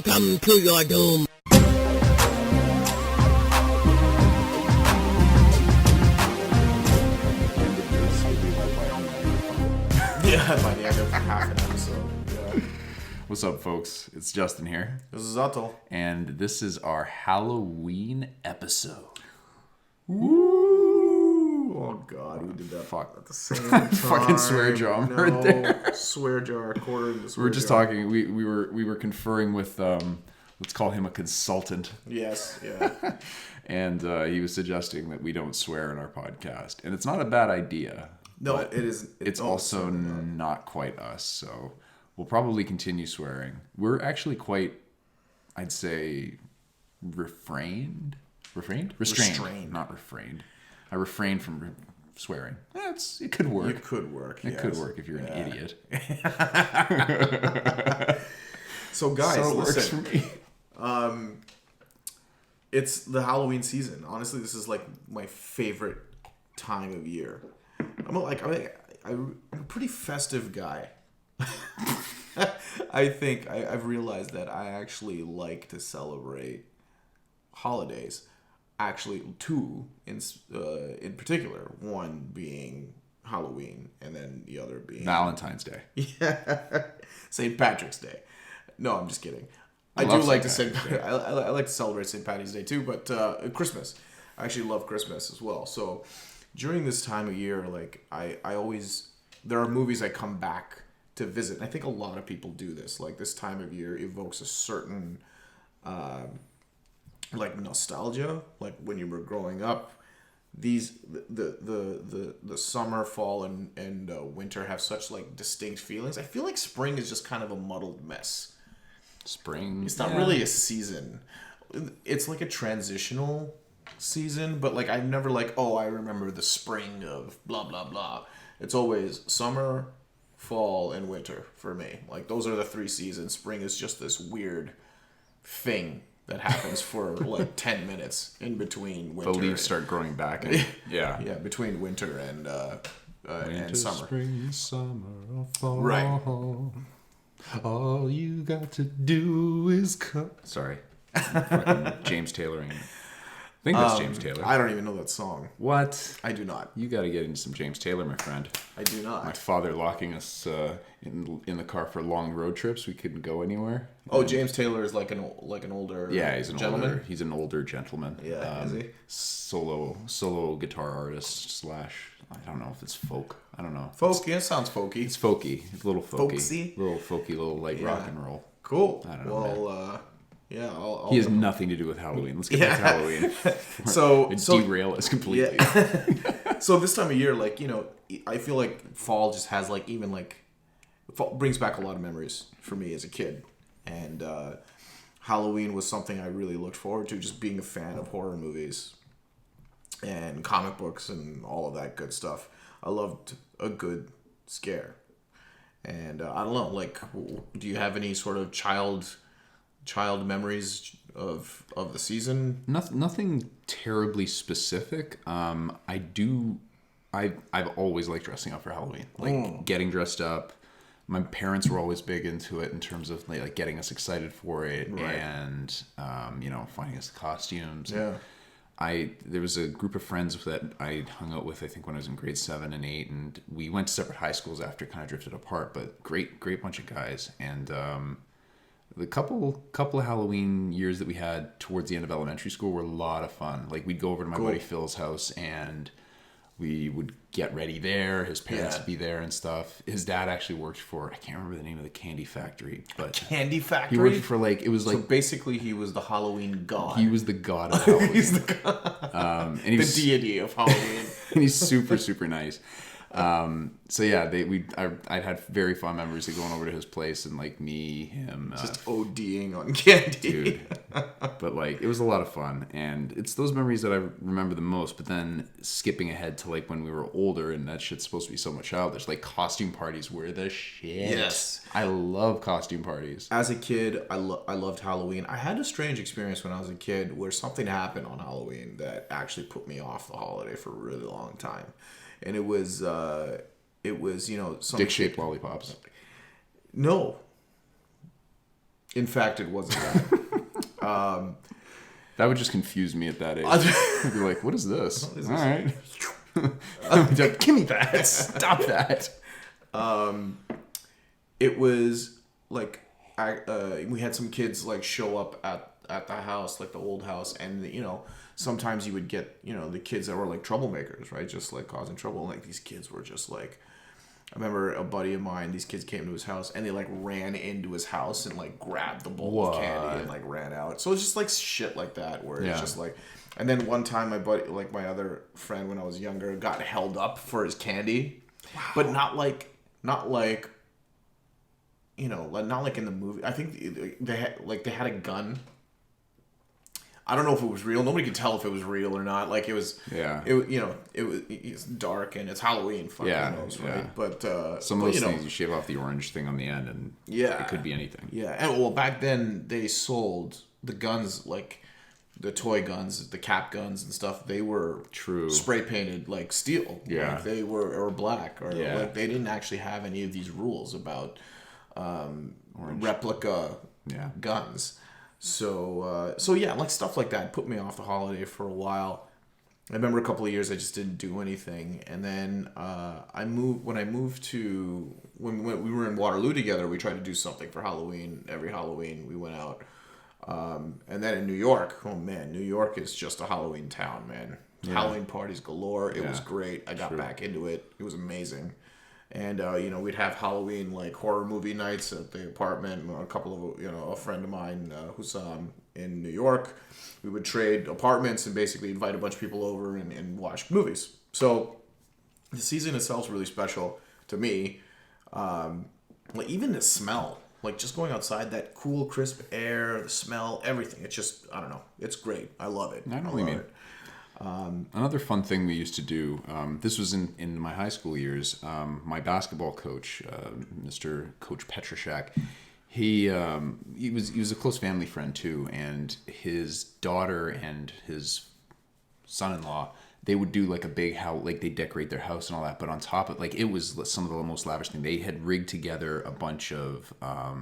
Welcome to your doom. Yeah, by the end of half an episode. Yeah. What's up, folks? It's Justin here. This is Atul. And this is our Halloween episode. Ooh. Oh, God. We did that Fuck. at the same time. Fucking swear jar right there. Swear jar, quarter of the swear We were just jar. talking. We were conferring with, let's call him a consultant. Yes, yeah. And he was suggesting that we don't swear in our podcast. And it's not a bad idea. No, it isn't. It's also not quite us. So we'll probably continue swearing. We're actually quite, I'd say, restrained. Restrained. Not refrained. I refrain from swearing. It could work. It could work, It could work if you're an idiot. So, guys, So it listen. works for me. It's the Halloween season. Honestly, this is like my favorite time of year. I'm a pretty festive guy. I think I've realized that I actually like to celebrate holidays. Actually, two in particular. One being Halloween, and then the other being Valentine's Day. Yeah, St. Patrick's Day. No, I'm just kidding. I do love like to St. say I like to celebrate St. Patty's Day too, but Christmas. I actually love Christmas as well. So during this time of year, like I always there are movies I come back to visit. And I think a lot of people do this. Like this time of year evokes a certain like nostalgia. Like when you were growing up, these the summer, fall, and winter have such like distinct feelings. I feel like spring is just kind of a muddled mess. Spring. It's not really a season. It's like a transitional season, but like I'm never like, oh, I remember the spring of blah blah blah. It's always summer, fall, and winter for me. Like those are the three seasons. Spring is just this weird thing that happens for like 10 minutes in between winter. The leaves start growing back. And, yeah. Yeah, between winter and summer. Spring, summer, or fall. Right. All you got to do is come. Sorry. Fucking James Tayloring. I think that's James Taylor. I don't even know that song. What? I do not. You got to get into some James Taylor, my friend. I do not. My father locking us in the car for long road trips. We couldn't go anywhere. Oh, James Taylor is like an older Yeah, he's an gentleman. older gentleman. Yeah, is he? Solo guitar artist / I don't know if it's folk. I don't know. Folk, yeah, sounds folky. It's folky. It's a little folky. Folksy? Little folky, little light rock and roll. Cool. I don't know, Well, yeah, I'll He has nothing to do with Halloween. Let's get back to Halloween. So Derail us completely. Yeah. So this time of year, like, you know, I feel like fall just has like even like fall brings back a lot of memories for me as a kid, and Halloween was something I really looked forward to. Just being a fan of horror movies and comic books and all of that good stuff. I loved a good scare, and I don't know, like, do you have any sort of child memories of the season? Nothing terribly specific. I've always liked dressing up for Halloween. Like getting dressed up. My parents were always big into it in terms of like getting us excited for it, Right. and finding us the costumes. Yeah. There was a group of friends that I hung out with, I think when I was in grade 7 and 8, and we went to separate high schools after, kind of drifted apart, but great bunch of guys. And the couple of Halloween years that we had towards the end of elementary school were a lot of fun. Like we'd go over to my buddy Phil's house and we would get ready there. His parents would be there and stuff. His dad actually worked for, I can't remember the name of the candy factory, but Candy Factory? he worked for So basically he was the Halloween god. he was the god of Halloween. He's the god. And he The was, deity of Halloween. and he's super, super nice. So yeah, I'd had very fond memories of going over to his place and like me, him, Just ODing on candy. dude. But like it was a lot of fun, and it's those memories that I remember the most. But then skipping ahead to like when we were older, and that shit's supposed to be so much childish. Like costume parties were the shit. Yes. I love costume parties. As a kid, I loved Halloween. I had a strange experience when I was a kid where something happened on Halloween that actually put me off the holiday for a really long time. And it was some Dick-shaped lollipops. No. In fact, it wasn't that. That would just confuse me at that age. I'd be like, what is this? All right. Like, give me that. Stop that. It was like we had some kids like show up at the house, like the old house, and sometimes you would get the kids that were like troublemakers, right? Just like causing trouble. And like these kids were just like, I remember a buddy of mine, these kids came to his house and they like ran into his house and like grabbed the bowl of candy and like ran out. So it's just like shit like that where it's just like, and then one time my buddy, like my other friend when I was younger, got held up for his candy, but not like not like in the movie. I think they had a gun. I don't know if it was real. Nobody could tell if it was real or not. Like it was, it's dark and it's Halloween. Fucking knows, right? But some of those things you shave off the orange thing on the end, and it could be anything. Yeah, and back then they sold the guns, like the toy guns, the cap guns and stuff. They were spray painted like steel. Yeah, like they were or black or like they didn't actually have any of these rules about replica guns. So like stuff like that put me off the holiday for a while. I remember a couple of years I just didn't do anything, and then when we were in Waterloo together, we tried to do something for Halloween. Every Halloween we went out, and then in New York, oh man, New York is just a Halloween town, man. Halloween parties galore. It was great. I got back into it. It was amazing. And we'd have Halloween like horror movie nights at the apartment. A couple of a friend of mine who's in New York, we would trade apartments and basically invite a bunch of people over and watch movies. So the season itself is really special to me. Like even the smell, like just going outside, that cool crisp air, the smell, everything. It's just I don't know. It's great. I love it. Another fun thing we used to do, this was in my high school years, my basketball coach, Mr. Coach Petrashak, he was a close family friend too, and his daughter and his son-in-law, they would do like a big house, like they decorate their house and all that, but on top of like, it was some of the most lavish thing. They had rigged together a bunch of, I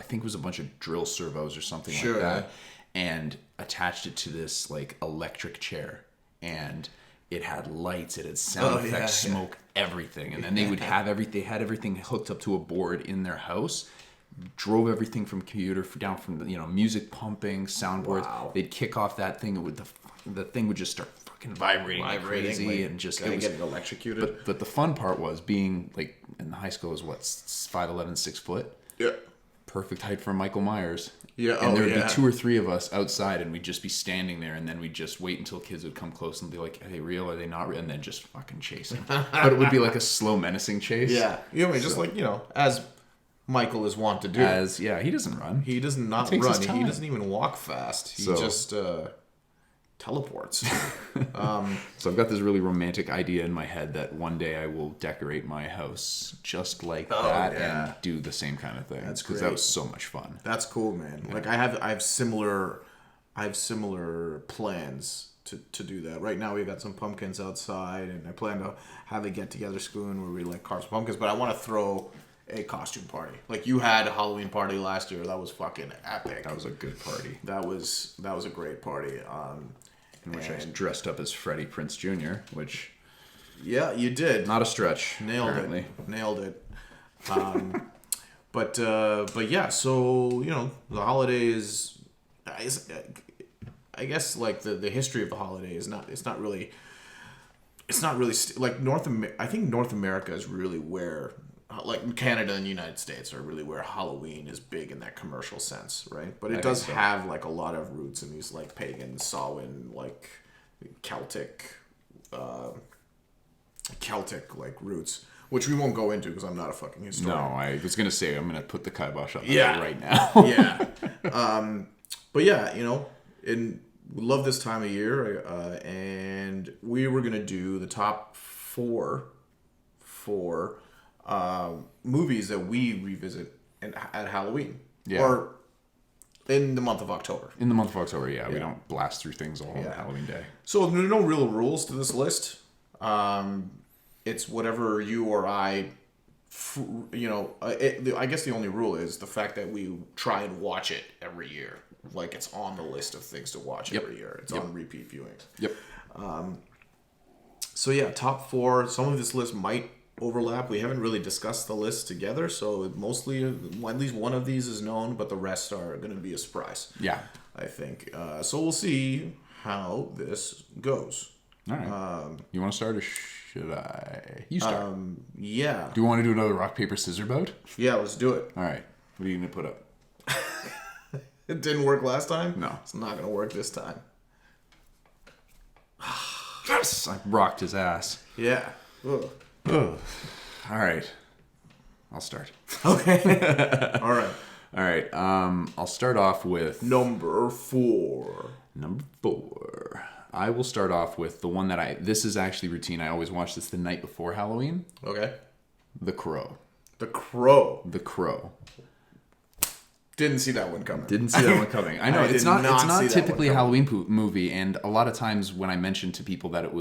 think it was a bunch of drill servos or something like that, and attached it to this like electric chair, and it had lights, it had sound effects, smoke, everything. And then they would have they had everything hooked up to a board in their house, drove everything from computer down from the, music pumping, soundboards. Wow. They'd kick off that thing, the thing would just start fucking vibrating like crazy, like, and just getting electrocuted. But the fun part was being like in high school was 5'11", 6 foot. Yeah. Perfect height for Michael Myers. Yeah, and there would be 2 or 3 of us outside, and we'd just be standing there, and then we'd just wait until kids would come close and be like, "Are they real? Are they not real?" And then just fucking chase them. But it would be like a slow, menacing chase. Yeah, just like as Michael is wont to do. He doesn't run. He does not run. He doesn't even walk fast. He just teleports. So I've got this really romantic idea in my head that one day I will decorate my house just like that and do the same kind of thing. That's great. Because that was so much fun. That's cool, man. Yeah. Like I have similar plans to do that. Right now we've got some pumpkins outside, and I plan to have a get together spoon where we like carve some pumpkins. But I want to throw a costume party. Like you had a Halloween party last year. That was fucking epic. That was a good party. That was a great party. In which I dressed up as Freddie Prinze Jr., which... Yeah, you did. Not a stretch. Nailed it. But yeah, so, the holidays... I guess, like, the history of the holiday is not... It's not really... Like, I think North America is really where... Like Canada and the United States are really where Halloween is big in that commercial sense, right? But it does have like a lot of roots in these like pagan, Samhain, like Celtic like roots, which we won't go into because I'm not a fucking historian. No, I was gonna say I'm gonna put the kibosh on that right now. But yeah, and we love this time of year, and we were gonna do the top four movies that we revisit at Halloween or in the month of October. In the month of October, we don't blast through things all on Halloween Day. So there are no real rules to this list. It's whatever you or I I guess the only rule is the fact that we try and watch it every year. Like, it's on the list of things to watch every year. It's on repeat viewings. Yep. So yeah, top 4. Some of this list might overlap. We haven't really discussed the list together, so mostly at least one of these is known, but the rest are going to be a surprise. Yeah. I think. So we'll see how this goes. All right. You want to start or should I? You start. Yeah. Do you want to do another rock, paper, scissors bout? Yeah, let's do it. All right. What are you going to put up? It didn't work last time? No. It's not going to work this time. Yes! I rocked his ass. Yeah. Ugh. Ugh. All right. I'll start. Okay. All right. All right. I'll start off with... Number 4. Number 4. I will start off with the one that this is actually routine. I always watch this the night before Halloween. Okay. The Crow. The Crow. The Crow. Didn't see that one coming. Didn't see that one coming. I know I it's did not not typically a one coming. Halloween movie, and a lot of times when I mention to people that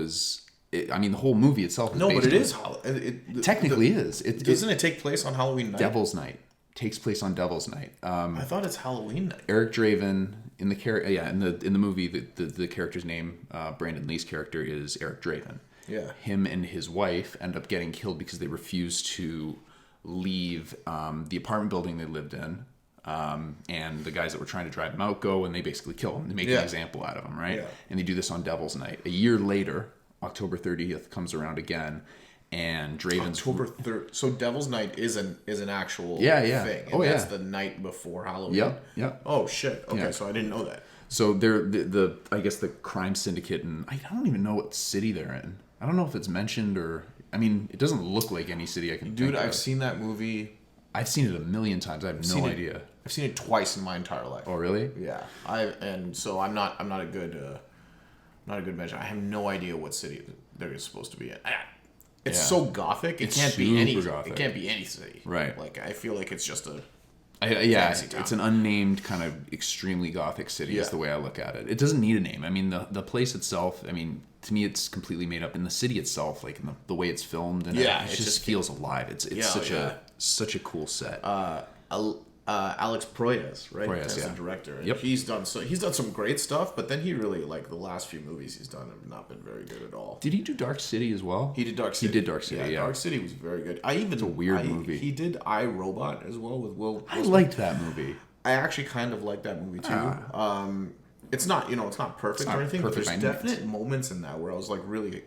the whole movie itself is No, based but it on- is Halloween. technically is. Doesn't it take place on Halloween night? Devil's Night takes place on Devil's Night. I thought it's Halloween night. Eric Draven in the movie, the character's name, Brandon Lee's character is Eric Draven. Yeah. Him and his wife end up getting killed because they refused to leave the apartment building they lived in. And the guys that were trying to drive him out go and they basically kill him. They make an example out of him, right? Yeah. And they do this on Devil's Night. A year later, October 30th comes around again, and Draven's... October 3rd. So Devil's Night is an actual Yeah. thing. And Oh, that's yeah. the night before Halloween. Yep. Oh, shit. Okay, Yeah. so I didn't know that. So they're I guess the crime syndicate, and I don't even know what city they're in. I don't know if it's mentioned or... I mean, it doesn't look like any city I can think Dude, I've of. seen that movie. I've seen it a million times. I have no idea. I've seen it twice in my entire life. Oh, really? Yeah. So I'm not a good measure. I have no idea what city they're supposed to be in. It's so gothic. It It's can't be any. super gothic. It can't be any city. Right. Like, I feel like it's just a. It's town. an unnamed kind of extremely gothic city is the way I look at it. It doesn't need a name. I mean, the place itself, I mean, to me, it's completely made up. In the city itself, like in the way it's filmed, and it just feels alive. It's such a cool set. Alex Proyas, right? Proyas, As the director. And Yep. He's done some great stuff, but then he really, like, the last few movies he's done have not been very good at all. Did he do Dark City as well? He did Dark City. Yeah. Dark City was very good. It's a weird movie. He did I, Robot as well with Will. I liked that movie. I actually kind of like that movie too. It's not, it's not perfect not or anything, but perfect there's by any definite moments in that where I was like really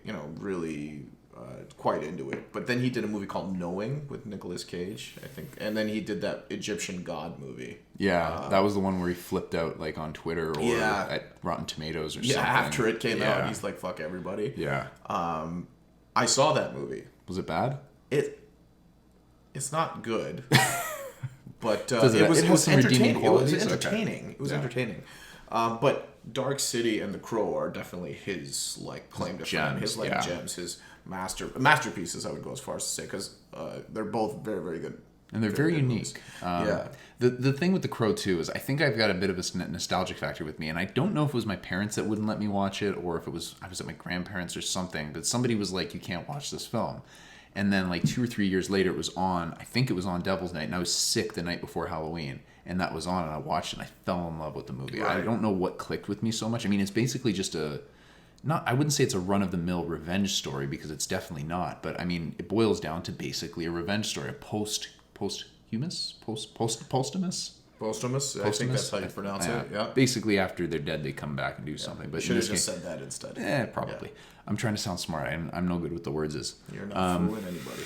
quite into it. But then he did a movie called Knowing with Nicolas Cage, I think, and then he did that Egyptian God movie. Yeah, that was the one where he flipped out like on Twitter or at Rotten Tomatoes or something. After it came out, he's like, "Fuck everybody." Yeah. I saw that movie. Was it bad? It's not good. But it has some redeeming qualities? It was entertaining. It was entertaining. But Dark City and The Crow are definitely his like claim to fame. His gems, his masterpieces. I would go as far as to say because they're both very, very good. And they're very unique. The thing with The Crow too is I think I've got a bit of a nostalgic factor with me, and I don't know if it was my parents that wouldn't let me watch it or if I was at my grandparents or something. But somebody was like, "You can't watch this film." And then like 2 or 3 years later, it was on. I think it was on Devil's Night, and I was sick the night before Halloween, and that was on, and I watched it, and I fell in love with the movie. Right. I don't know what clicked with me so much. I mean, it's basically just I wouldn't say it's a run-of-the-mill revenge story because it's definitely not. But I mean, it boils down to basically a revenge story, a posthumous. I think that's how you pronounce it. Yeah. Basically, after they're dead, they come back and do something. But Should have just said that instead. Probably. Yeah. I'm trying to sound smart. I'm no good with the words. You're not fooling anybody.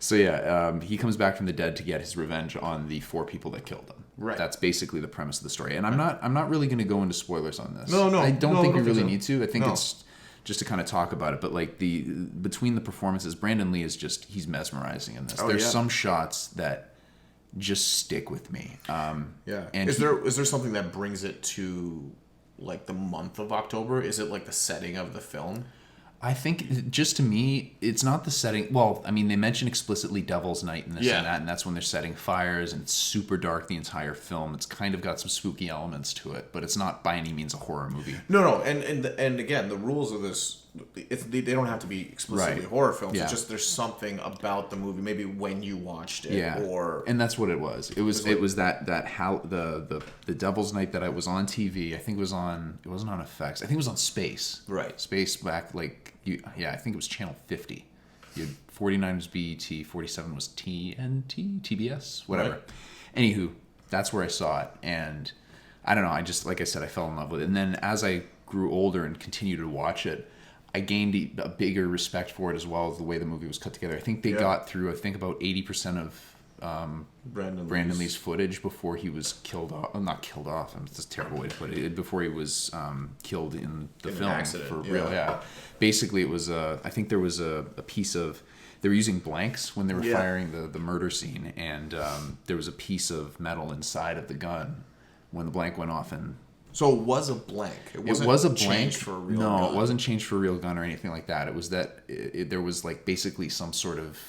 So he comes back from the dead to get his revenge on the 4 people that killed him. Right. That's basically the premise of the story. And I'm not really going to go into spoilers on this. No. I don't think we really need to. I think No. it's just to kind of talk about it. But like between the performances, Brandon Lee is he's mesmerizing in this. There's some shots that just stick with me. And is there something that brings it to like the month of October? Is it like the setting of the film? I think just to me, it's not the setting. Well, I mean, they mention explicitly Devil's Night and this and that, and that's when they're setting fires, and it's super dark the entire film. It's kind of got some spooky elements to it, but it's not by any means a horror movie. No, and again, the rules of this they don't have to be explicitly Right. horror films. Yeah. It's just there's something about the movie, maybe when you watched it, Yeah, and that's what it was. It was the Devil's Night that I was on TV. I think it wasn't on FX. I think it was on Space. Right. Space back I think it was channel 50. You had 49 was BET, 47 was TNT, TBS, whatever. Right. Anywho, that's where I saw it, and I don't know. I just, like I said, I fell in love with it. And then as I grew older and continued to watch it, I gained a bigger respect for it, as well as the way the movie was cut together. I think they got through, about 80% of Brandon Lee's footage before he was killed off. Well, not killed off. It's a terrible way to put it. Before he was killed in the film. An accident. For real, yeah. Basically, it was I think there was a piece of... They were using blanks when they were firing the murder scene, and there was a piece of metal inside of the gun when the blank went off, and... So it was a blank. It was a blank. Changed for a real gun. No, it wasn't changed for a real gun or anything like that. It was that there was like basically some sort of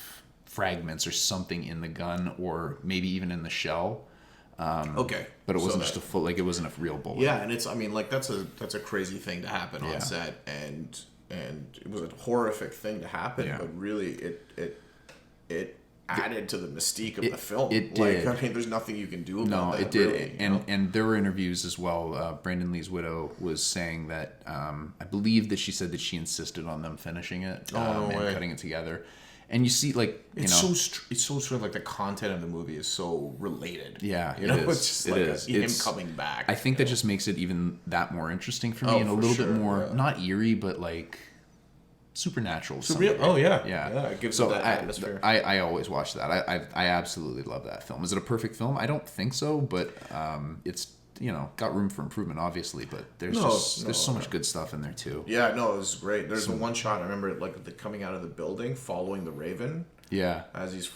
fragments or something in the gun, or maybe even in the shell. Okay, but it wasn't just a full, like, it wasn't a real bullet. Yeah, and it's, I mean, like, that's a crazy thing to happen on set, and it was a horrific thing to happen, but really it added to the mystique of the film. It did. Like, I mean, there's nothing you can do about that. No, it did. Really, and there were interviews as well. Brandon Lee's widow was saying that I believe that she said that she insisted on them finishing it and cutting it together. And you see, like, it's so strange. Like, the content of the movie is so related. Yeah, it's just him coming back. I think that just makes it even that more interesting for me, and a little bit more not eerie, but like supernatural. Yeah. It gives it that atmosphere. I always watch that. I absolutely love that film. Is it a perfect film? I don't think so, but it's got room for improvement, obviously. But there's so much good stuff in there too. Yeah, no, it was great. There's one shot I remember, like coming out of the building, following the Raven. Yeah. As it's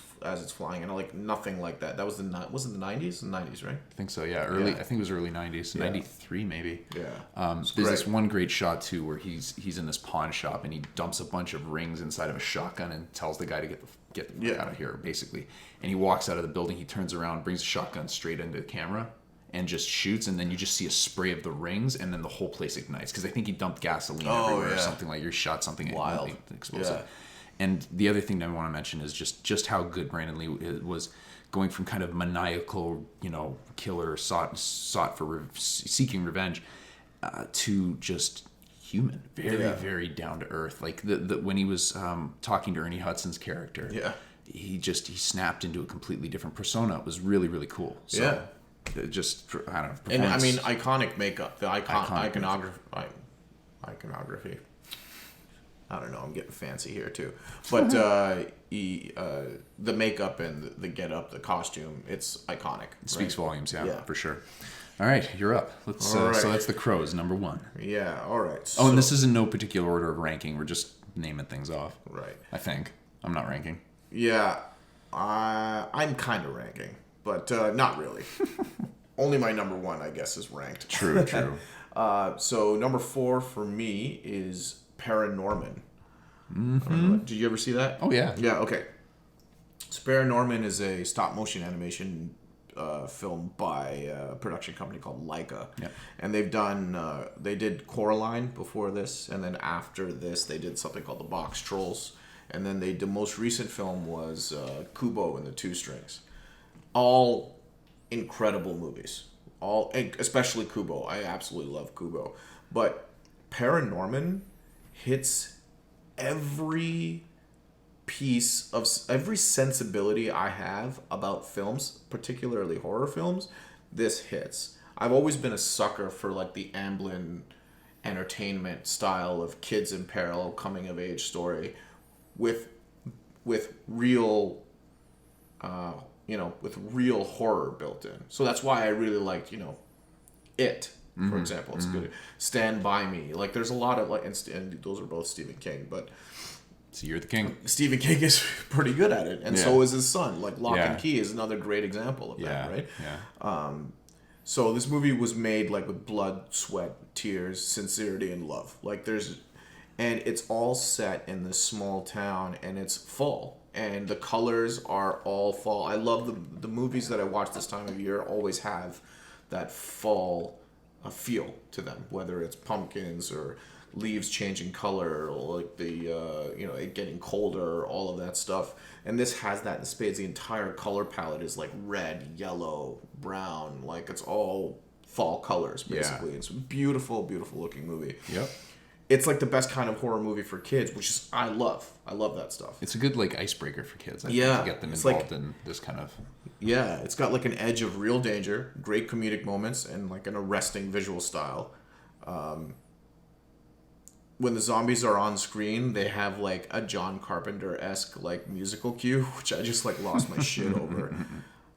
flying, and like nothing like that. That was the 90s? The 90s, right? I think so. Yeah, I think it was early 90s, 93 maybe. Yeah. There's this one great shot too where he's in this pawn shop and he dumps a bunch of rings inside of a shotgun and tells the guy to get the fuck out of here, basically. And he walks out of the building. He turns around, brings the shotgun straight into the camera, and just shoots. And then you just see a spray of the rings, and then the whole place ignites, because I think he dumped gasoline everywhere or something, like, you shot something wild, explosive. Yeah. And the other thing that I want to mention is just how good Brandon Lee was, going from kind of maniacal, killer sought for seeking revenge, to just human, very down to earth. Like the when he was talking to Ernie Hudson's character, he snapped into a completely different persona. It was really, really cool. So, just, I don't know. And I mean, iconic makeup, the iconography. I don't know. I'm getting fancy here too, but the makeup and the get up, the costume, it's iconic. It speaks volumes, for sure. All right, you're up. Let's. So that's The Crows, number 1. Yeah. All right. So, and this is in no particular order of ranking. We're just naming things off. Right. I think I'm not ranking. Yeah, I'm kind of ranking, but not really. Only my number 1, I guess, is ranked. True. So number 4 for me is Paranorman. Mm-hmm. Did you ever see that? Oh, yeah. Yeah, okay. So Paranorman is a stop motion animation film by a production company called Laika. Yeah. And they did Coraline before this, and then after this they did something called The Box Trolls, and then the most recent film was Kubo and the Two Strings. All incredible movies. Especially Kubo. I absolutely love Kubo. But Paranorman hits every sensibility I have about films, particularly horror films. This hits. I've always been a sucker for like the Amblin Entertainment style of kids in peril coming of age story with real with real horror built in. So that's why I really liked, It, for example. It's good. Stand By Me. Like, there's a lot of, like, and those are both Stephen King, but... So you're the king. Stephen King is pretty good at it, and so is his son. Like, Lock and Key is another great example of that, right? Yeah. So this movie was made, like, with blood, sweat, tears, sincerity, and love. Like, and it's all set in this small town, and it's fall. And the colors are all fall. I love the movies that I watch this time of year always have that fall feel to them, whether it's pumpkins or leaves changing color, or like the it getting colder, all of that stuff. And this has that in spades. The entire color palette is like red, yellow, brown, like it's all fall colors basically. It's a beautiful, beautiful looking movie. Yep. It's like the best kind of horror movie for kids, which is I love that stuff. It's a good like icebreaker for kids. I think, to get them involved in this kind of. Yeah, it's got like an edge of real danger, great comedic moments, and like an arresting visual style. When the zombies are on screen, they have like a John Carpenter-esque like musical cue, which I just like lost my shit over.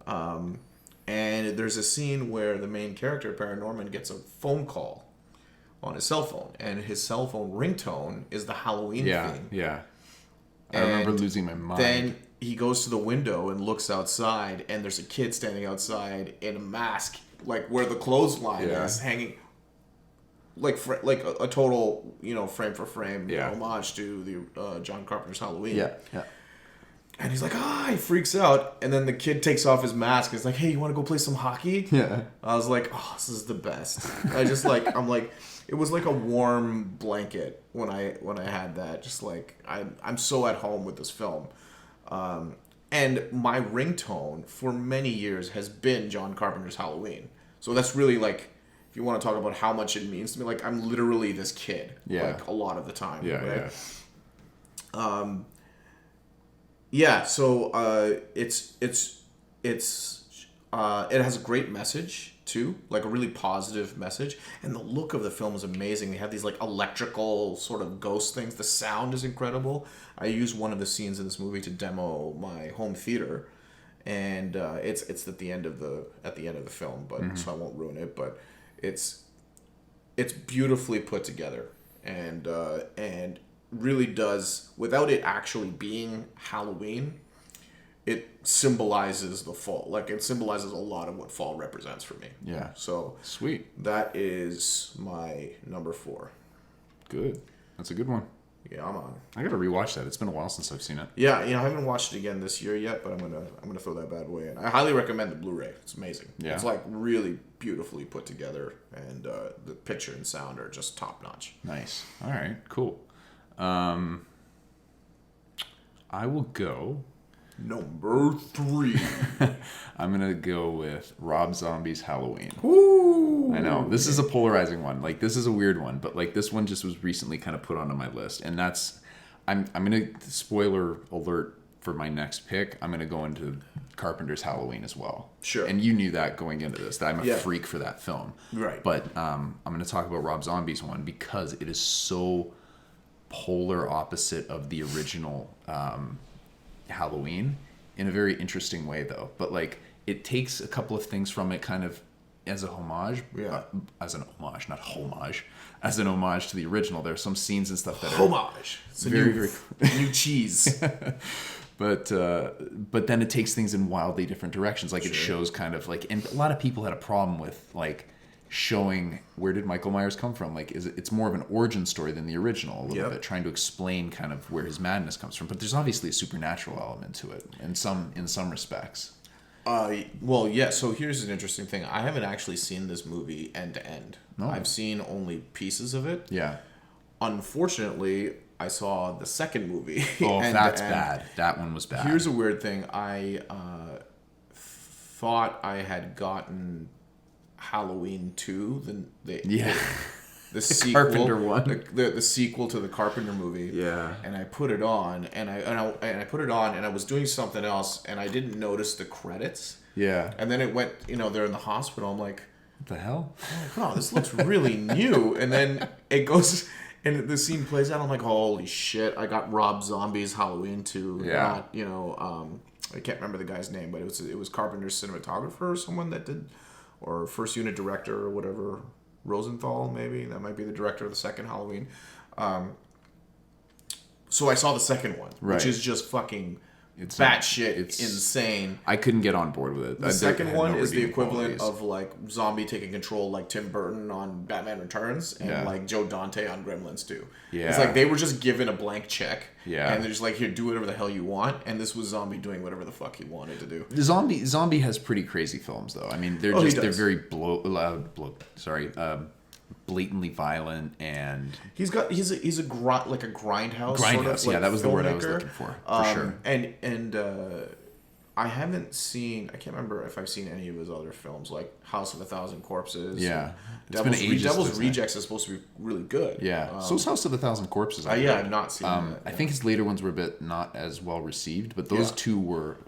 And there's a scene where the main character, Paranorman, gets a phone call on his cell phone, and his cell phone ringtone is the Halloween theme. Yeah. I remember losing my mind. Then he goes to the window and looks outside, and there's a kid standing outside in a mask, like where the clothesline is hanging, like a total, frame for frame homage to the John Carpenter's Halloween. Yeah, yeah. And he's like, he freaks out. And then the kid takes off his mask. And he's like, hey, you want to go play some hockey? Yeah. I was like, this is the best. It was like a warm blanket when I had that. Just like, I'm so at home with this film. And my ringtone for many years has been John Carpenter's Halloween. So that's really like, if you want to talk about how much it means to me, like I'm literally this kid. Yeah. Like a lot of the time. Yeah, right? yeah. So it has a great message too, like a really positive message, and the look of the film is amazing. They have these like electrical sort of ghost things. The sound is incredible. I use one of the scenes in this movie to demo my home theater, and it's at the end of the film, but so I won't ruin it. But it's beautifully put together, and really does, without it actually being Halloween, it symbolizes the fall. Like it symbolizes a lot of what fall represents for me. Yeah. So sweet. That is my number 4. Good. That's a good one. Yeah, I'm on. I gotta rewatch that. It's been a while since I've seen it. Yeah, I haven't watched it again this year yet, but I'm gonna throw that bad boy in. I highly recommend the Blu-ray. It's amazing. Yeah. It's like really beautifully put together, and the picture and sound are just top notch. Nice. All right. Cool. I will go number 3. I'm gonna go with Rob Zombie's Halloween. Ooh. I know this is a polarizing one. Like this is a weird one, but like this one just was recently kind of put onto my list, and that's I'm gonna spoiler alert for my next pick. I'm gonna go into Carpenter's Halloween as well. Sure. And you knew that going into this, that I'm a freak for that film. Right. But I'm gonna talk about Rob Zombie's one because it is so polar opposite of the original Halloween in a very interesting way though. But like it takes a couple of things from it kind of as a homage, as an homage, not homage, as an homage to the original. There are some scenes and stuff that are homage. It's very new cheese. But then it takes things in wildly different directions. Like it shows kind of like, and a lot of people had a problem with like showing where did Michael Myers come from. Like it's more of an origin story than the original a little bit, trying to explain kind of where his madness comes from. But there's obviously a supernatural element to it in some respects. Well, yeah. So here's an interesting thing. I haven't actually seen this movie end to end. No. I've seen only pieces of it. Yeah. Unfortunately, I saw the second movie. Oh, that's bad. That one was bad. Here's a weird thing. I thought I had gotten Halloween 2, the sequel, Carpenter one, the sequel to the Carpenter movie. Yeah. And I put it on, and I put it on, and I was doing something else, and I didn't notice the credits. Yeah. And then it went, they're in the hospital. I'm like, what the hell? Oh, this looks really new. And then it goes, and the scene plays out. I'm like, holy shit! I got Rob Zombie's Halloween 2. Yeah. I can't remember the guy's name, but it was Carpenter's cinematographer or someone that did, or first unit director or whatever. Rosenthal, maybe that might be the director of the second Halloween. So I saw the second one, which is just fucking batshit insane. I couldn't get on board with it. The second one is the equivalent of like zombie taking control, like Tim Burton on Batman Returns and like Joe Dante on Gremlins 2. Yeah. It's like they were just given a blank check. Yeah. And they're just like, here, do whatever the hell you want. And this was Zombie doing whatever the fuck he wanted to do. Zombie has pretty crazy films though. I mean, they're very blatantly violent, and he's a like a grindhouse. Sort of, yeah, like, that was the word I was filmmaker. looking for sure. And I haven't seen. I can't remember if I've seen any of his other films, like House of a Thousand Corpses. Yeah, it's been ages. Devil's Rejects is supposed to be really good. Yeah, so is House of a Thousand Corpses. Yeah, I've not seen that. I think his later ones were a bit not as well received, but those two were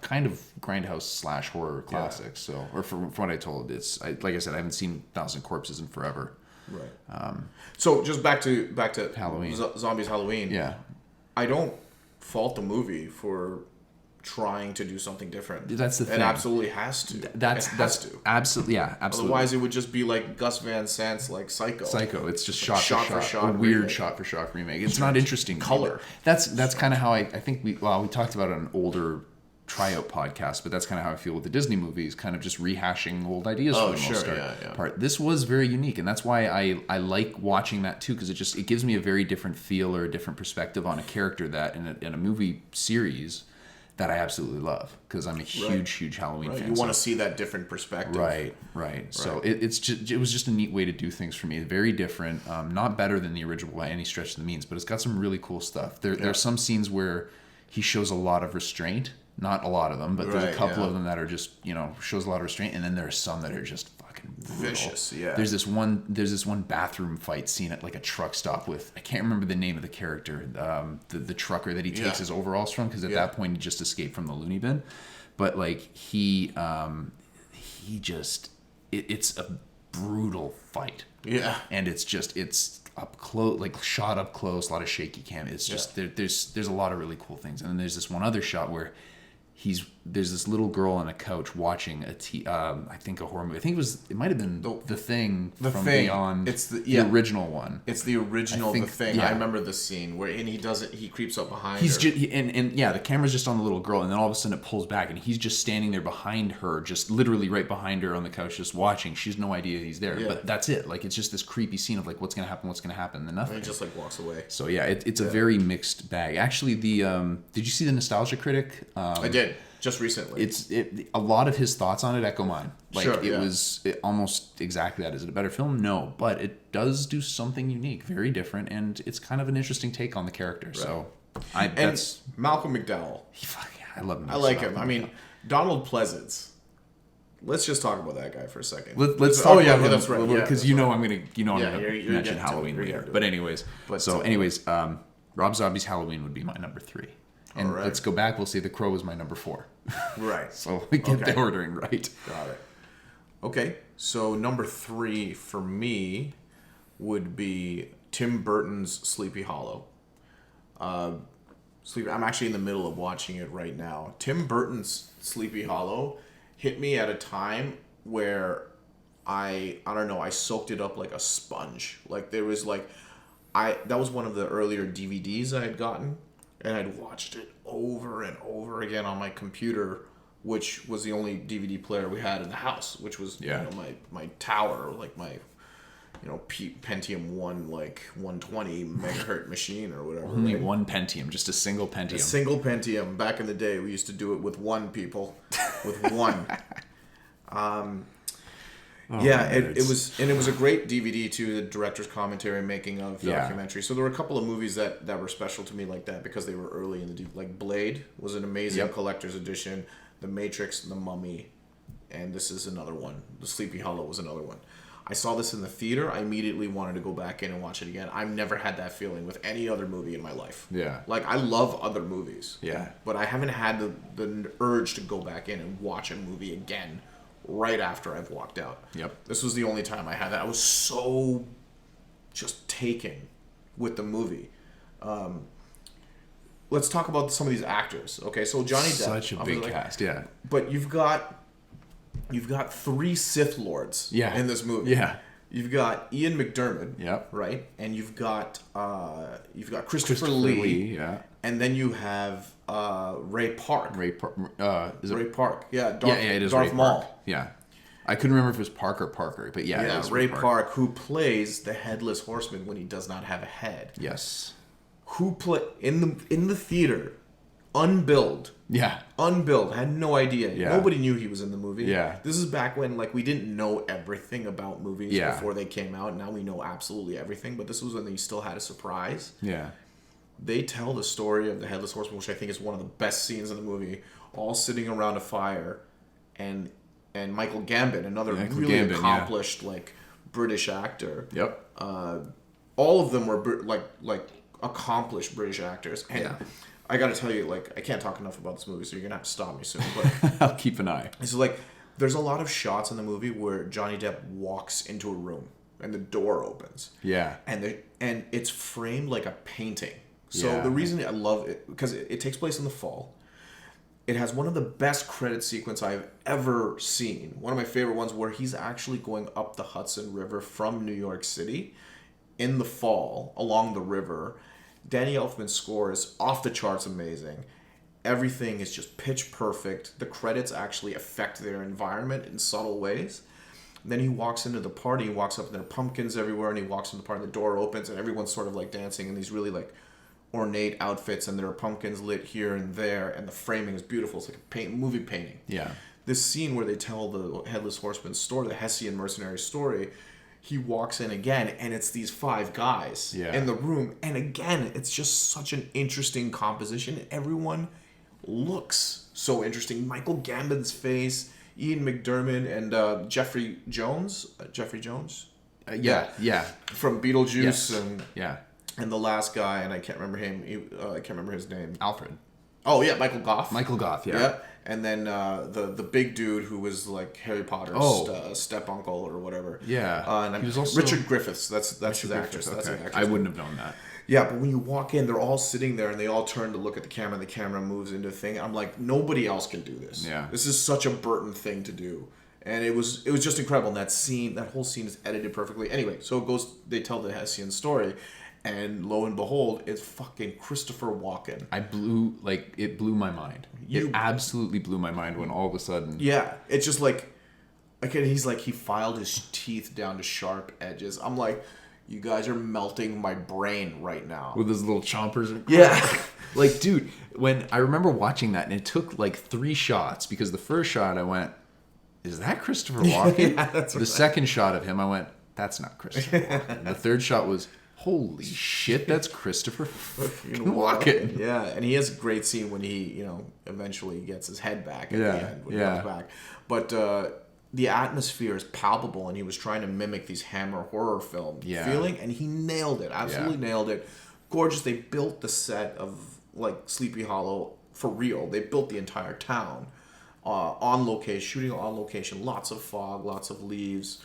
kind of grindhouse / horror classics. So, or from what I told, like I said, I haven't seen Thousand Corpses in forever. Right. So just back to Halloween. Zombies Halloween. Yeah, I don't fault the movie for trying to do something different. That's the thing. It absolutely has to. That's absolutely, yeah, absolutely. Otherwise, it would just be like Gus Van Sant's like Psycho. It's just shot for shot, a weird remake. shot for shot remake. It's not interesting. Color. That's kind of how I think we talked about it on an older tryout podcast, but that's kind of how I feel with the Disney movies, kind of just rehashing old ideas for the most part. This was very unique, and that's why I like watching that too, because it gives me a very different feel or a different perspective on a character that in a movie series that I absolutely love, because I'm a huge Halloween fan. You want to see that different perspective. Right. So it was just a neat way to do things for me. Very different, not better than the original by any stretch of the means, but it's got some really cool stuff. There are some scenes where he shows a lot of restraint. Not a lot of them, but there's a couple of them that are just, shows a lot of restraint, and then there are some that are just fucking brutal. Vicious. Yeah. There's this one bathroom fight scene at like a truck stop with, I can't remember the name of the character, the trucker that he takes his overalls from, because at that point he just escaped from the loony bin, but like he just it's a brutal fight. Yeah. And it's up close, like shot up close, a lot of shaky cam. It's just there's a lot of really cool things, and then there's this one other shot where there's this little girl on a couch watching I think a horror movie. I think it might have been The Thing from Beyond. It's the original one. It's the original The Thing. I remember the scene where he creeps up behind her. The camera's just on the little girl, and then all of a sudden it pulls back, and he's just standing there behind her, just literally right behind her on the couch, just watching. She has no idea he's there, but that's it. Like, it's just this creepy scene of like what's gonna happen, and then nothing. And he just like walks away. So yeah, it's a very mixed bag. Actually, did you see the Nostalgia Critic? I did. Just recently. A lot of his thoughts on it echo mine. Like, it was almost exactly that. Is it a better film? No, but it does do something unique, very different, and it's kind of an interesting take on the character. Right. So, that's Malcolm McDowell. I love him. I like him. I mean, Donald Pleasance. Let's just talk about that guy for a second. Let's talk about him. That's right. Because I'm gonna mention Halloween later. But anyways, Rob Zombie's Halloween would be my number 3. And let's go back. We'll say The Crow was my number 4. Right. So we get the ordering right. Got it. Okay. So number 3 for me would be Tim Burton's Sleepy Hollow. I'm actually in the middle of watching it right now. Tim Burton's Sleepy Hollow hit me at a time where I don't know, I soaked it up like a sponge. Like, there was like, that was one of the earlier DVDs I had gotten. And I'd watched it over and over again on my computer, which was the only DVD player we had in the house, which was my tower, like my Pentium 1, like 120 megahertz machine or whatever. Only one Pentium, just a single Pentium. A single Pentium. Back in the day, we used to do it with one, people. With one. It was a great DVD too, the director's commentary making of documentary. So there were a couple of movies that were special to me like that because they were early in the like Blade was an amazing collector's edition, The Matrix, The Mummy, and this is another one. The Sleepy Hollow was another one. I saw this in the theater. I immediately wanted to go back in and watch it again. I've never had that feeling with any other movie in my life. Yeah. Like, I love other movies. Yeah. But I haven't had the urge to go back in and watch a movie again right after I've walked out. Yep. This was the only time I had that. I was so just taken with the movie. Let's talk about some of these actors. Okay, so Johnny Depp. Such a big cast, yeah. But you've got 3 Sith Lords in this movie. Yeah. You've got Ian McDiarmid, right? And you've got Christopher Lee, and then you have Ray Park. Ray Park, Ray Park, it is Darth Maul. Park. Yeah, I couldn't remember if it was Park or Parker, but Ray Park, who plays the Headless Horseman when he does not have a head. Yes. Who play in the theater? unbilled. Yeah. Unbilled. Had no idea. Yeah. Nobody knew he was in the movie. Yeah. This is back when like we didn't know everything about movies Yeah. before they came out. Now we know absolutely everything. But this was when they still had a surprise. Yeah. They tell the story of the Headless Horseman, which I think is one of the best scenes in the movie. All sitting around a fire, and Michael Gambon, another really accomplished like British actor. Yep. All of them were like accomplished British actors. And I got to tell you, like, I can't talk enough about this movie, so you're gonna have to stop me soon. But I'll keep an eye. so like, there's a lot of shots in the movie where Johnny Depp walks into a room and the door opens. Yeah. And it's framed like a painting. So Yeah. the reason I love it, because it takes place in the fall. It has one of the best credit sequence I've ever seen. One of my favorite ones where he's actually going up the Hudson River from New York City in the fall along the river. Danny Elfman's score is off the charts amazing. Everything is just pitch perfect. The credits actually affect their environment in subtle ways. And then he walks into the party, he walks up and there are pumpkins everywhere, and he walks into the party and the door opens and everyone's sort of like dancing in these really like ornate outfits, and there are pumpkins lit here and there, and the framing is beautiful. It's like a movie painting. Yeah. This scene where they tell the Headless Horseman's story, the Hessian mercenary story, he walks in again, and it's these 5 guys in the room, and again, it's just such an interesting composition. Everyone looks so interesting. Michael Gambon's face, Ian McDiarmid, and Jeffrey Jones. Yeah. From Beetlejuice Yes. and and the last guy, and I can't remember him. I can't remember his name. Alfred. Oh yeah, Michael Goff. Michael Goff. Yeah. Yeah. And then the big dude who was like Harry Potter's step uncle or whatever. Yeah. And He was also Richard Griffiths. That's his actress. Okay. That's the actress. I wouldn't have known that. Yeah, but when you walk in, they're all sitting there and they all turn to look at the camera, and the camera moves into a thing. I'm like, nobody else can do this. Yeah. This is such a Burton thing to do. And it was just incredible. And that whole scene is edited perfectly. Anyway, so it goes, they tell the Hessian story, and lo and behold, it's fucking Christopher Walken. It blew my mind. It absolutely blew my mind when all of a sudden. Yeah, it's just like, again, he's like, he filed his teeth down to sharp edges. I'm like, you guys are melting my brain right now. With his little chompers. Yeah. Like, dude, when I remember watching that, and it took like 3 shots, because the first shot I went, is that Christopher Walken? Yeah, that's the second shot of him, I went, that's not Christopher Walken. And the third shot was, holy shit, that's Christopher Walken. Yeah, and he has a great scene when he, eventually gets his head back at the end when he comes back. But the atmosphere is palpable, and he was trying to mimic these Hammer horror film feeling, and he nailed it. Absolutely nailed it. Gorgeous. They built the set of like Sleepy Hollow for real. They built the entire town on location, shooting on location. Lots of fog, lots of leaves,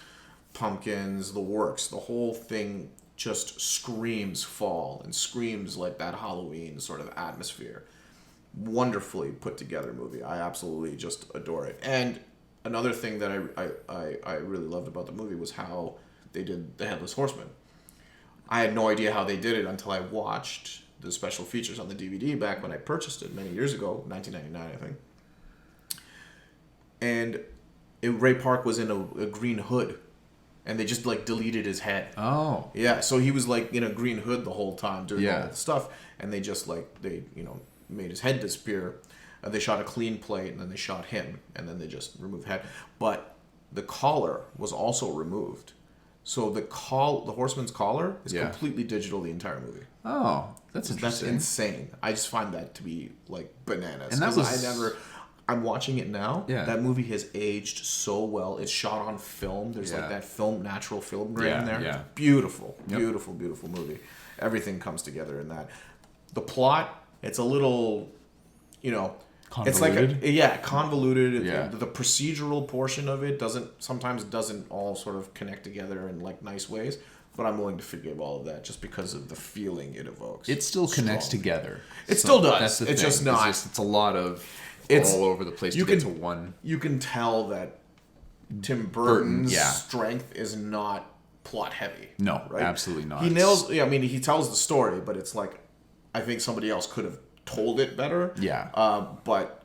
pumpkins, the works. The whole thing just screams fall and screams like that Halloween sort of atmosphere. Wonderfully put together movie. I absolutely just adore it. And another thing that I really loved about the movie was how they did the Headless Horseman. I had no idea how they did it until I watched the special features on the DVD back when I purchased it many years ago, 1999 I think. And Ray Park was in a green hood, and they just like deleted his head. Oh. Yeah, so he was like in a green hood the whole time doing all that stuff, and they just like made his head disappear. They shot a clean plate, and then they shot him, and then they just removed head. But the collar was also removed. So the horseman's collar is completely digital the entire movie. Oh, that's interesting. That's insane. I just find that to be like bananas. And that was... I'm watching it now. Yeah. That movie has aged so well. It's shot on film. There's like that natural film grain there. Yeah. Beautiful, beautiful, beautiful movie. Everything comes together in that. The plot, it's a little, convoluted. it's like convoluted. Yeah. The procedural portion of it sometimes doesn't all sort of connect together in like nice ways. But I'm willing to forgive all of that just because of the feeling it evokes. It still connects together. It still does. That's the thing. It's just not. It's a lot of all over the place to get to one. You can tell that Tim Burton's strength is not plot heavy. No, right? Absolutely not. He nails. Yeah, I mean, he tells the story, but it's like I think somebody else could have told it better. Yeah. But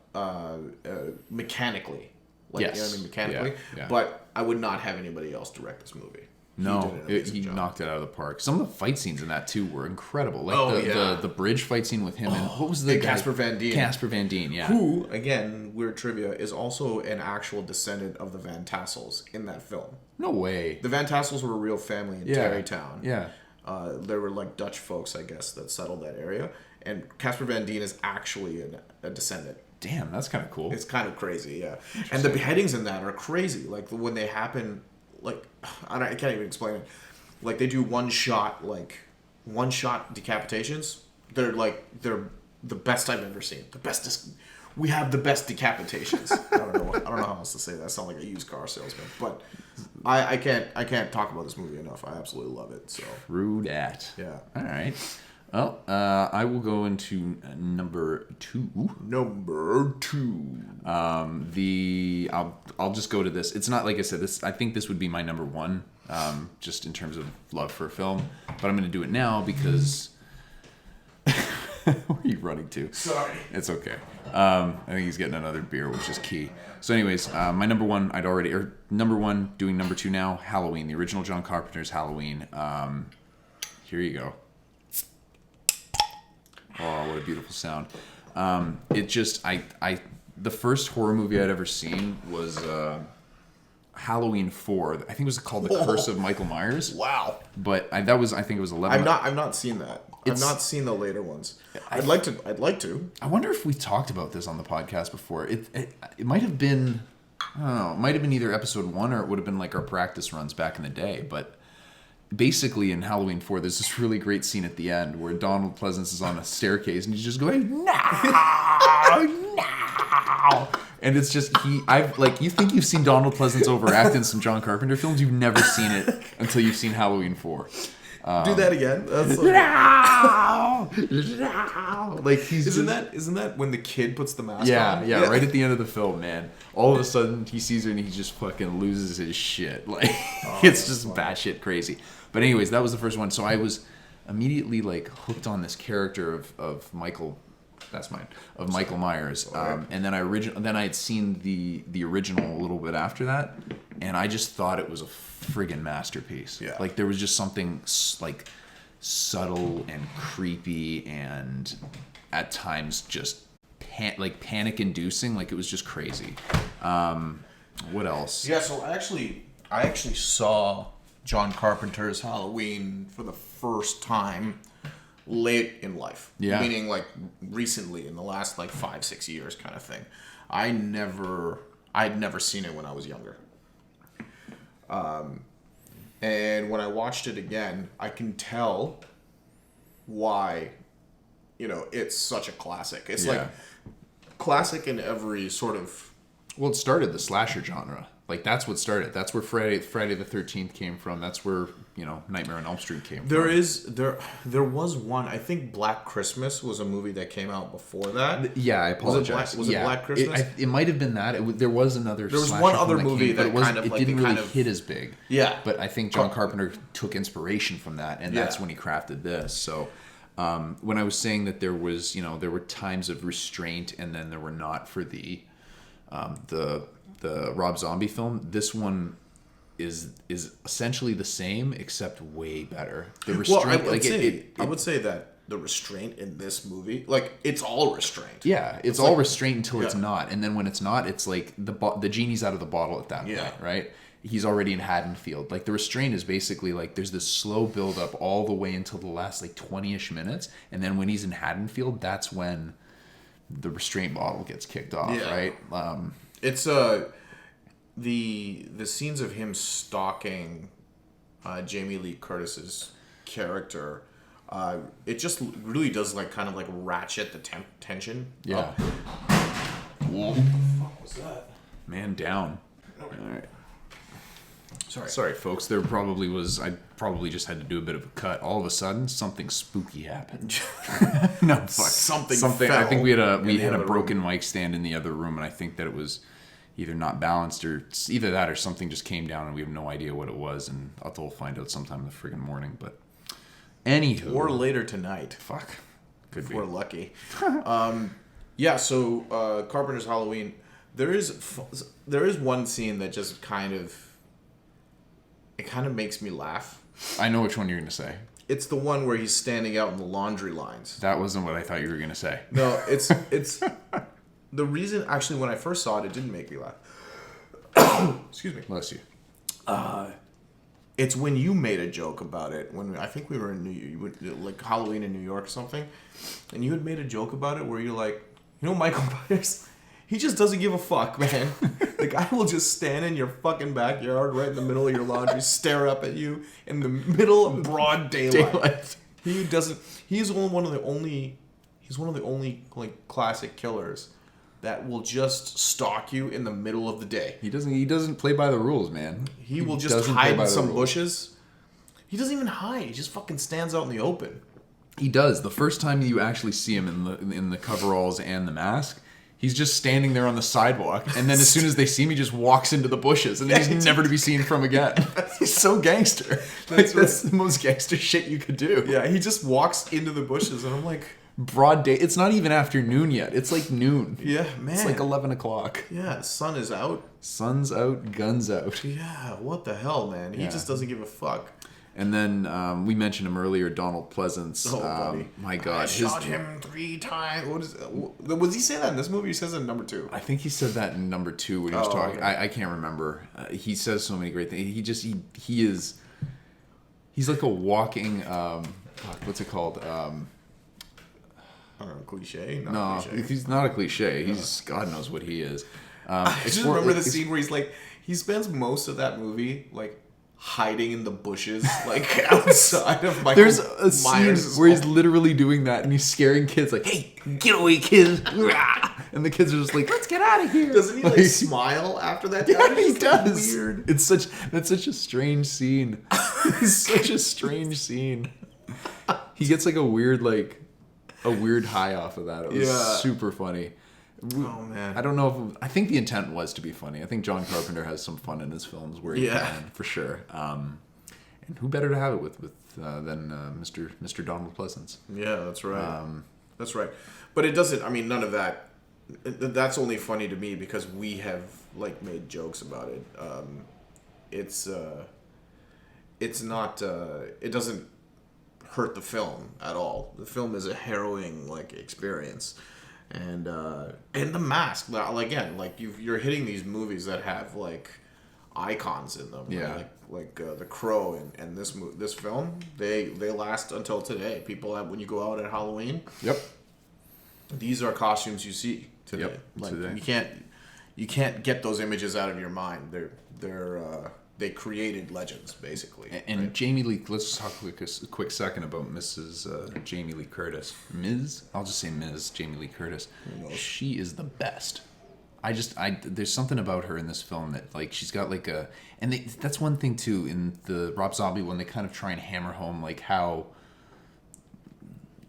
mechanically, like yes. mechanically. Yeah. But I would not have anybody else direct this movie. No, did an he job. knocked it out of the park. Some of the fight scenes in that too were incredible. Like the bridge fight scene with him and what was the and guy? Casper Van Dien. Casper Van Dien, yeah. Who, again, weird trivia, is also an actual descendant of the Van Tassels in that film. No way. The Van Tassels were a real family in Terrytown. Yeah. There were like Dutch folks, I guess, that settled that area. And Casper Van Dien is actually a descendant. Damn, that's kind of cool. It's kind of crazy, yeah. And the beheadings in that are crazy. Like when they happen, like I can't even explain it. Like they do one shot decapitations. They're the best I've ever seen. The best. We have the best decapitations. I don't know how else to say that. I sound like a used car salesman, but I can't talk about this movie enough. I absolutely love it. So True that. yeah. All right. Well, I will go into number 2. Number 2. I'll just go to this. It's not like I said. I think this would be my number 1, just in terms of love for a film. But I'm going to do it now because. Where are you running to? Sorry. It's okay. I think he's getting another beer, which is key. So, anyways, my number 1, number 1, doing number 2 now. Halloween, the original John Carpenter's Halloween. Here you go. Oh, what a beautiful sound. It just, the first horror movie I'd ever seen was Halloween 4. I think it was called The Curse of Michael Myers. Wow. But I think it was 11. I've not seen that. I've not seen the later ones. I'd like to. I wonder if we talked about this on the podcast before. It might have been, I don't know, it might have been either episode 1 or it would have been like our practice runs back in the day. But basically in Halloween 4, there's this really great scene at the end where Donald Pleasance is on a staircase and he's just going, no. And it's just, you think you've seen Donald Pleasance overact in some John Carpenter films, you've never seen it until you've seen Halloween 4. Do that again. That's like he's isn't that when the kid puts the mask on? Yeah, right at the end of the film, man. All of a sudden he sees her and he just fucking loses his shit. Like it's just batshit crazy. But anyways, that was the first one. So I was immediately like hooked on this character of Michael. That's mine. Of Michael Myers. And then I had seen the original a little bit after that, and I just thought it was a friggin' masterpiece. Yeah. Like there was just something like subtle and creepy and at times just panic inducing. Like it was just crazy. What else? Yeah, so I actually saw John Carpenter's Halloween for the first time late in life. Yeah. Meaning like recently in the last like 5-6 years kind of thing. I'd never seen it when I was younger. And when I watched it again, I can tell why, it's such a classic. It's like classic in every sort of. Well, it started the slasher genre. Like that's what started. That's where Friday the 13th came from. That's where Nightmare on Elm Street came from. There was one. I think Black Christmas was a movie that came out before that. Yeah, I apologize. Was it Black Christmas? It might have been that. There was another. There was one other movie that didn't really hit as big. Yeah, but I think John Carpenter took inspiration from that, and that's when he crafted this. So. When I was saying that there was, there were times of restraint, and then there were not for the Rob Zombie film. This one is essentially the same except way better. The restraint, I would say that the restraint in this movie, like it's all restraint. Yeah, it's all restraint until it's not, and then when it's not, it's like the genie's out of the bottle at that point, right? He's already in Haddonfield. Like the restraint is basically like there's this slow build up all the way until the last like 20-ish minutes, and then when he's in Haddonfield, that's when the restraint bottle gets kicked off, right? It's the scenes of him stalking Jamie Lee Curtis's character. It just really does like kind of like ratchet the tension. Yeah. Up. Whoa. What the fuck was that? Man down. All right. Sorry, folks. I probably just had to do a bit of a cut. All of a sudden, something spooky happened. No, fuck. Something. I think we had a broken mic stand in the other room, and I think that it was either not balanced or either that or something just came down, and we have no idea what it was. And we'll find out sometime in the friggin' morning. But anywho, or later tonight. Fuck. Could if be. We're lucky. Yeah. So Carpenter's Halloween. There is one scene that just kind of it kind of makes me laugh. I know which one you're gonna say. It's the one where he's standing out in the laundry lines. That wasn't what I thought you were gonna say. No, it's the reason. Actually, when I first saw it, it didn't make me laugh. Excuse me. Bless you. It's when you made a joke about it. When I think we were in like Halloween in New York or something, and you had made a joke about it where you're like, Michael Myers, he just doesn't give a fuck, man. The guy will just stand in your fucking backyard, right in the middle of your laundry, stare up at you in the middle of broad daylight. He's one of the only like classic killers that will just stalk you in the middle of the day. He doesn't play by the rules, man. He will just hide in some bushes. He doesn't even hide. He just fucking stands out in the open. He does. The first time you actually see him in the coveralls and the mask, he's just standing there on the sidewalk, and then as soon as they see him, he just walks into the bushes, and then he's never to be seen from again. He's so gangster. That's the most gangster shit you could do. Yeah, he just walks into the bushes, and I'm like... Broad day. It's not even afternoon yet. It's like noon. Yeah, man. It's like 11 o'clock. Yeah, sun is out. Sun's out, guns out. Yeah, what the hell, man? He just doesn't give a fuck. And then we mentioned him earlier, Donald Pleasance. Oh, buddy. My God. I shot him 3 times. Was he say that in this movie? He says it in number 2. I think he said that in number 2 when he was talking. Okay. I can't remember. He says so many great things. He's like a walking, what's it called? I don't know, cliche? No, cliche. He's not a cliche. He's, God knows what he is. I just remember the scene where he's like, he spends most of that movie, like, hiding in the bushes, like outside of Michael Myers. There's a scene where he's literally doing that, and he's scaring kids, like, "Hey, get away, kids!" And the kids are just like, "Let's get out of here." Doesn't he like smile after that? Yeah, he does. Weird. That's such a strange scene. It's such a strange scene. He gets like a weird high off of that. It was super funny. Oh man, I don't know if I think the intent was to be funny. I think John Carpenter has some fun in his films where he can, for sure. And who better to have it with than Mr. Donald Pleasance? Yeah, that's right. That's right. But it doesn't. I mean, none of that. That's only funny to me because we have like made jokes about it. It's not. It doesn't hurt the film at all. The film is a harrowing like experience. And the mask, again, like you're hitting these movies that have like icons in them. Yeah. Like The Crow and this film, they last until today. People when you go out at Halloween. Yep. These are costumes you see today. Yep. Like today. you can't get those images out of your mind. They created legends, basically. And right? Jamie Lee, let's talk a quick second about Mrs. Jamie Lee Curtis. I'll just say Ms. Jamie Lee Curtis. She is the best. There's something about her in this film that, like, she's got, like, that's one thing, too, in the Rob Zombie one, they kind of try and hammer home, like, how,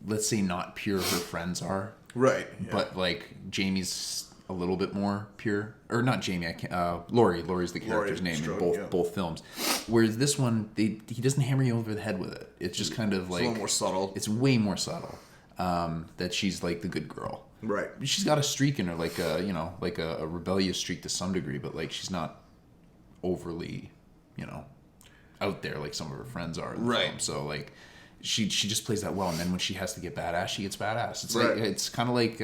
let's say, not pure her friends are. Right. Yeah. But, like, Jamie's a little bit more pure, or not Jamie. Laurie's the character's name in both films. Whereas this one, he doesn't hammer you over the head with it. It's just kind of like a little more subtle. It's way more subtle. That she's like the good girl. Right. She's got a streak in her, like a rebellious streak to some degree, but like she's not overly, out there like some of her friends are. In the film. So like. She just plays that well, and then when she has to get badass, she gets badass. It's like it's kind of like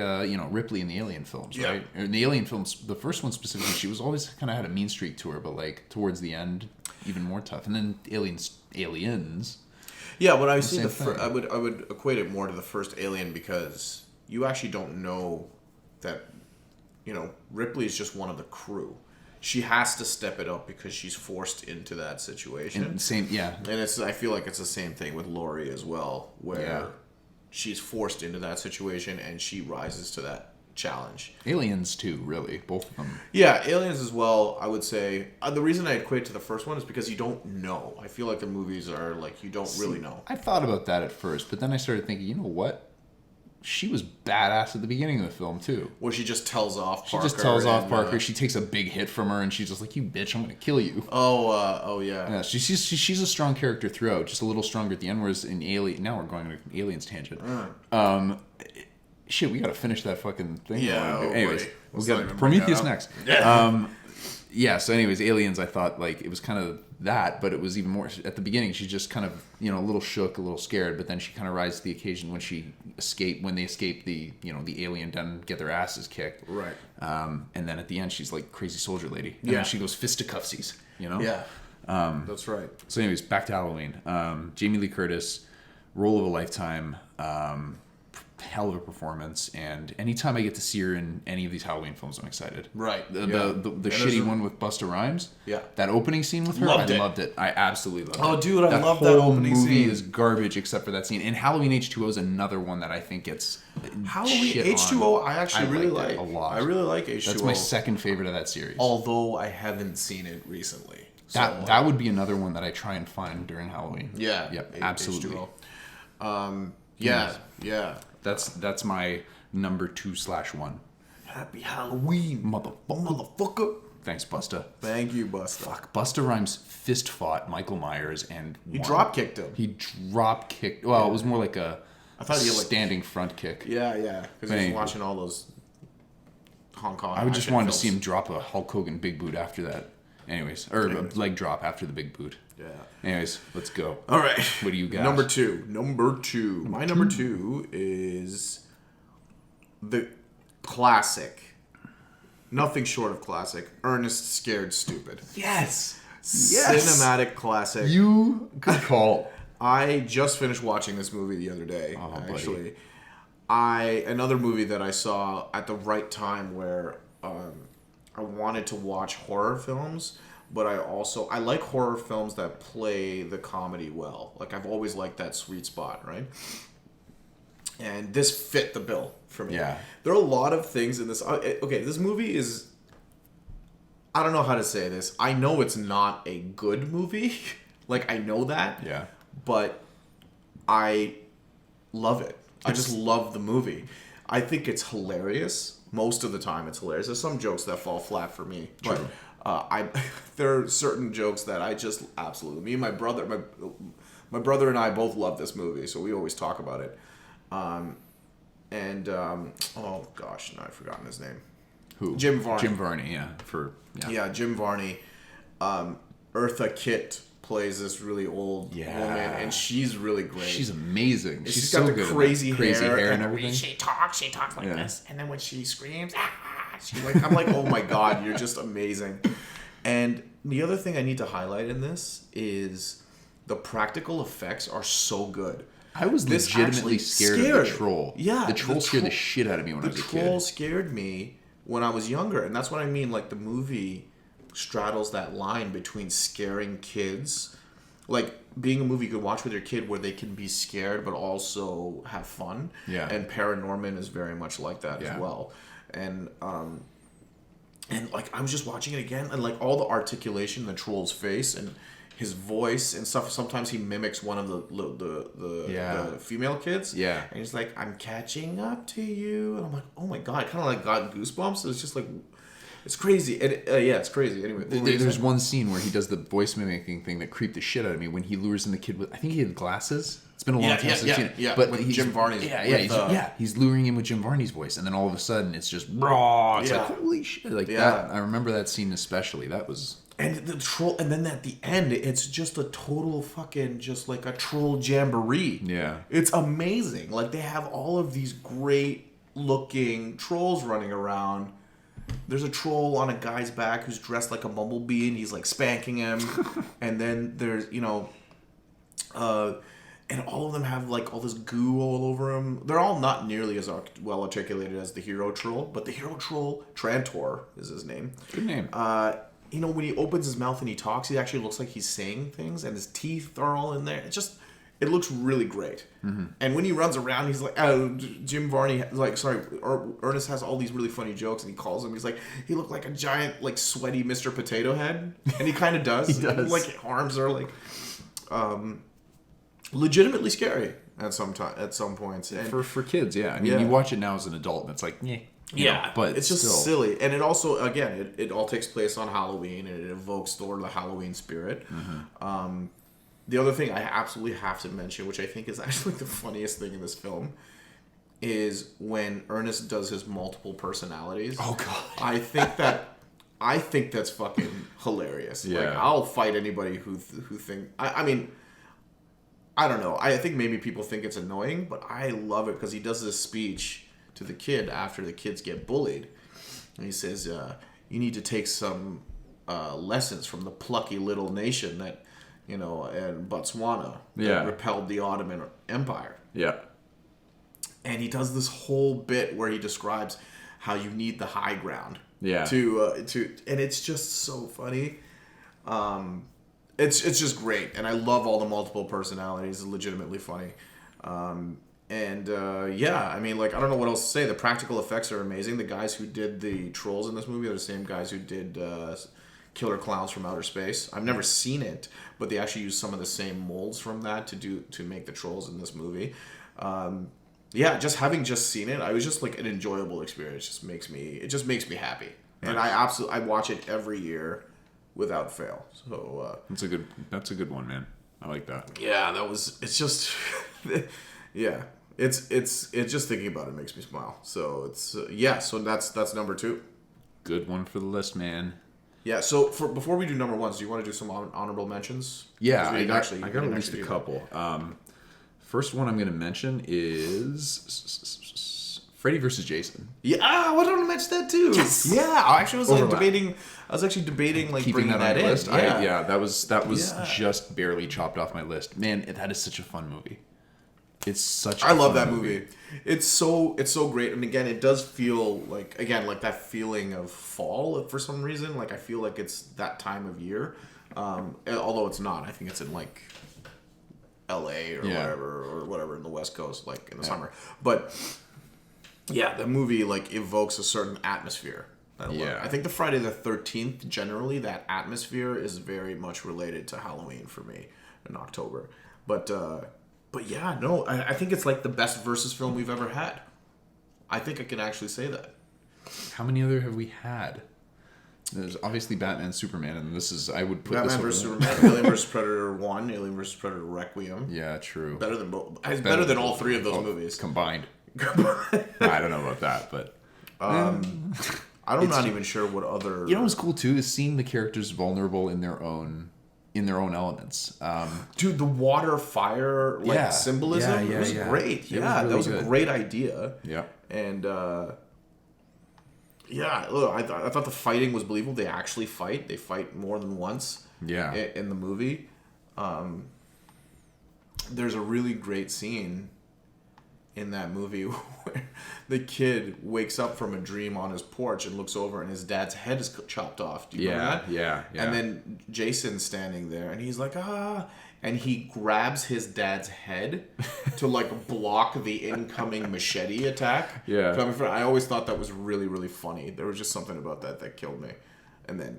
Ripley in the Alien films, right? In the Alien films, the first one specifically, she was always kind of had a mean streak to her, but like towards the end, even more tough. And then Aliens. Yeah, but I see I would equate it more to the first Alien because you actually don't know that Ripley is just one of the crew. She has to step it up because she's forced into that situation. And I feel like it's the same thing with Laurie as well, where she's forced into that situation and she rises to that challenge. Aliens too, really, both of them. Yeah, Aliens as well. I would say the reason I equate to the first one is because you don't know. I feel like the movies are like you don't really know. I thought about that at first, but then I started thinking, you know what? She was badass at the beginning of the film too. Where she just tells off Parker. She just tells off Parker. She takes a big hit from her, and she's just like, "You bitch, I'm gonna kill you." Oh yeah. Yeah, she's a strong character throughout, just a little stronger at the end. Whereas in Alien, now we're going to Aliens tangent. Shit, we gotta finish that fucking thing. Yeah. Anyways, we'll get Prometheus next. yeah, so anyways, Aliens, I thought like it was kind of that, but it was even more at the beginning. She's just kind of, a little shook, a little scared, but then she kind of rises to the occasion when they escape the, the alien done and get their asses kicked. Right. And then at the end, she's like crazy soldier lady. And Yeah. then she goes fisticuffsies, Yeah. That's right. So anyways, back to Halloween. Jamie Lee Curtis, role of a lifetime, hell of a performance, and anytime I get to see her in any of these Halloween films, I'm excited. Right. The shitty one with Busta Rhymes. Yeah. That opening scene with her, I loved it. I absolutely loved it. Oh, dude, I love that opening scene. The movie is garbage except for that scene. And Halloween H2O is another one that I think gets Halloween shit H2O, on. I actually really like a lot. I really like H2O. That's my second favorite of that series. Although I haven't seen it recently. That would be another one that I try and find during Halloween. Yeah. Yep. Absolutely. H2O. Yeah. That's my number 2/1. Happy Halloween, motherfucker. Thanks, Busta. Thank you, Busta. Fuck. Busta Rhymes fist fought Michael Myers and He drop kicked him. He drop kicked. Well, it was more like a standing front kick. Yeah. Because he was watching all those Hong Kong. I just wanted to see him drop a Hulk Hogan big boot after that. Anyways, a leg drop after the big boot. Yeah. Anyways, let's go. All right. What do you got? Number two. My number two is the classic. Nothing short of classic. Ernest Scared Stupid. Yes. Cinematic classic. You good call. I just finished watching this movie the other day. Actually, another movie that I saw at the right time where I wanted to watch horror films, but I like horror films that play the comedy well. Like I've always liked that sweet spot, right? And this fit the bill for me. Yeah. There are a lot of things in this. Okay, this movie is. I don't know how to say this. I know it's not a good movie. Like I know that. Yeah. But I love it. I just love the movie. I think it's hilarious. Most of the time, it's hilarious. There's some jokes that fall flat for me, but there are certain jokes that I just absolutely. Me and my brother and I both love this movie, so we always talk about it. Oh gosh, no, I've forgotten his name. Who? Jim Varney. Jim Varney, yeah. Jim Varney. Eartha Kitt plays this really old woman, and she's really great. She's amazing. She's so got the good crazy hair and everything. She talks like this, and then when she screams, I'm like, oh my god, you're just amazing. And the other thing I need to highlight in this is the practical effects are so good. I was legitimately scared of the troll. Yeah, the troll scared the shit out of me when I was a kid. The troll scared me when I was younger, and that's what I mean. Like the movie straddles that line between scaring kids, like being a movie you could watch with your kid where they can be scared but also have fun. Yeah. And Paranorman is very much like that as well. And like I was just watching it again, and like all the articulation in the troll's face and his voice and stuff. Sometimes he mimics one of the female kids. Yeah. And he's like, "I'm catching up to you," and I'm like, "Oh my god!" I kind of like got goosebumps. It's just like. It's crazy. And it's crazy. Anyway, there's one scene where he does the voice mimicking thing that creeped the shit out of me when he lures in the kid with. I think he had glasses. It's been a long time since I've seen it. Yeah, but with Jim Varney's. He's luring him with Jim Varney's voice, and then all of a sudden it's just raw. It's like holy shit, like that. I remember that scene especially. That was. And the troll, and then at the end, it's just a total fucking just like a troll jamboree. Yeah, it's amazing. Like they have all of these great looking trolls running around. There's a troll on a guy's back who's dressed like a bumblebee and he's like spanking him. And then there's, and all of them have like all this goo all over them. They're all not nearly as well articulated as the hero troll, but the hero troll, Trantor is his name. Good name. When he opens his mouth and he talks, he actually looks like he's saying things and his teeth are all in there. It looks really great. Mm-hmm. And when he runs around, he's like, Jim Varney, Ernest has all these really funny jokes, and he calls him, he's like, he looked like a giant, like, sweaty Mr. Potato Head. And he kind of does. He does. Like, arms are, like, legitimately scary at some points. And, for kids, yeah. I mean, you watch it now as an adult, and it's like, but it's just silly. And it also, again, it all takes place on Halloween, and it evokes the Halloween spirit. Mm-hmm. The other thing I absolutely have to mention, which I think is actually the funniest thing in this film, is when Ernest does his multiple personalities. Oh, God. I think that I think that's fucking hilarious. Yeah. Like, I'll fight anybody who think... I mean, I don't know. I think maybe people think it's annoying, but I love it because he does this speech to the kid after the kids get bullied. And he says, you need to take some lessons from the plucky little nation that, in Botswana that repelled the Ottoman Empire. Yeah. And he does this whole bit where he describes how you need the high ground. Yeah. And it's just so funny. It's just great, and I love all the multiple personalities. It's legitimately funny. I mean, like, I don't know what else to say. The practical effects are amazing. The guys who did the trolls in this movie are the same guys who did Killer Clowns from Outer Space. I've never seen it, but they actually used some of the same molds from that to make the trolls in this movie. Just having seen it, I was just like an enjoyable experience. It just makes me happy, and I watch it every year without fail. So that's a good one, man. I like that. Yeah, it's just yeah. It's just thinking about it makes me smile. So so that's number 2. Good one for the list, man. Yeah. So before we do number 1s, do you want to do some honorable mentions? Yeah, I got at least a couple. First one I'm going to mention is Freddy vs. Jason. Yeah, I wanted to mention that too. Yes. Yeah, I was actually debating like keeping bringing that on in. my list. Yeah, that was just barely chopped off my list. Man, that is such a fun movie. It's such. I love that movie. It's so great, and again, it does feel like that feeling of fall for some reason. Like I feel like it's that time of year, although it's not. I think it's in like LA or whatever in the West Coast, like in the summer. But yeah, the movie like evokes a certain atmosphere. I think the Friday the 13th, generally that atmosphere is very much related to Halloween for me in October. But yeah, no, I think it's like the best versus film we've ever had. I think I can actually say that. How many other have we had? There's obviously Batman, Superman, and I would put Batman vs. Superman, Alien vs. Predator 1, Alien vs. Predator Requiem. Yeah, true. Better than both. It's better than all 3 of those movies. Combined. I don't know about that, but... I'm not even sure what other... You know what's cool, too, is seeing the characters vulnerable in their own elements. Dude, the water, fire, symbolism, it was great. Yeah, that was a great idea. Yeah. And... look, I thought the fighting was believable. They actually fight. They fight more than once. Yeah. In the movie, there's a really great scene in that movie where the kid wakes up from a dream on his porch and looks over and his dad's head is chopped off. Do you remember that? Yeah. And then Jason's standing there and he's like, and he grabs his dad's head to like block the incoming machete attack. Yeah. Coming from. I always thought that was really, really funny. There was just something about that killed me. And then,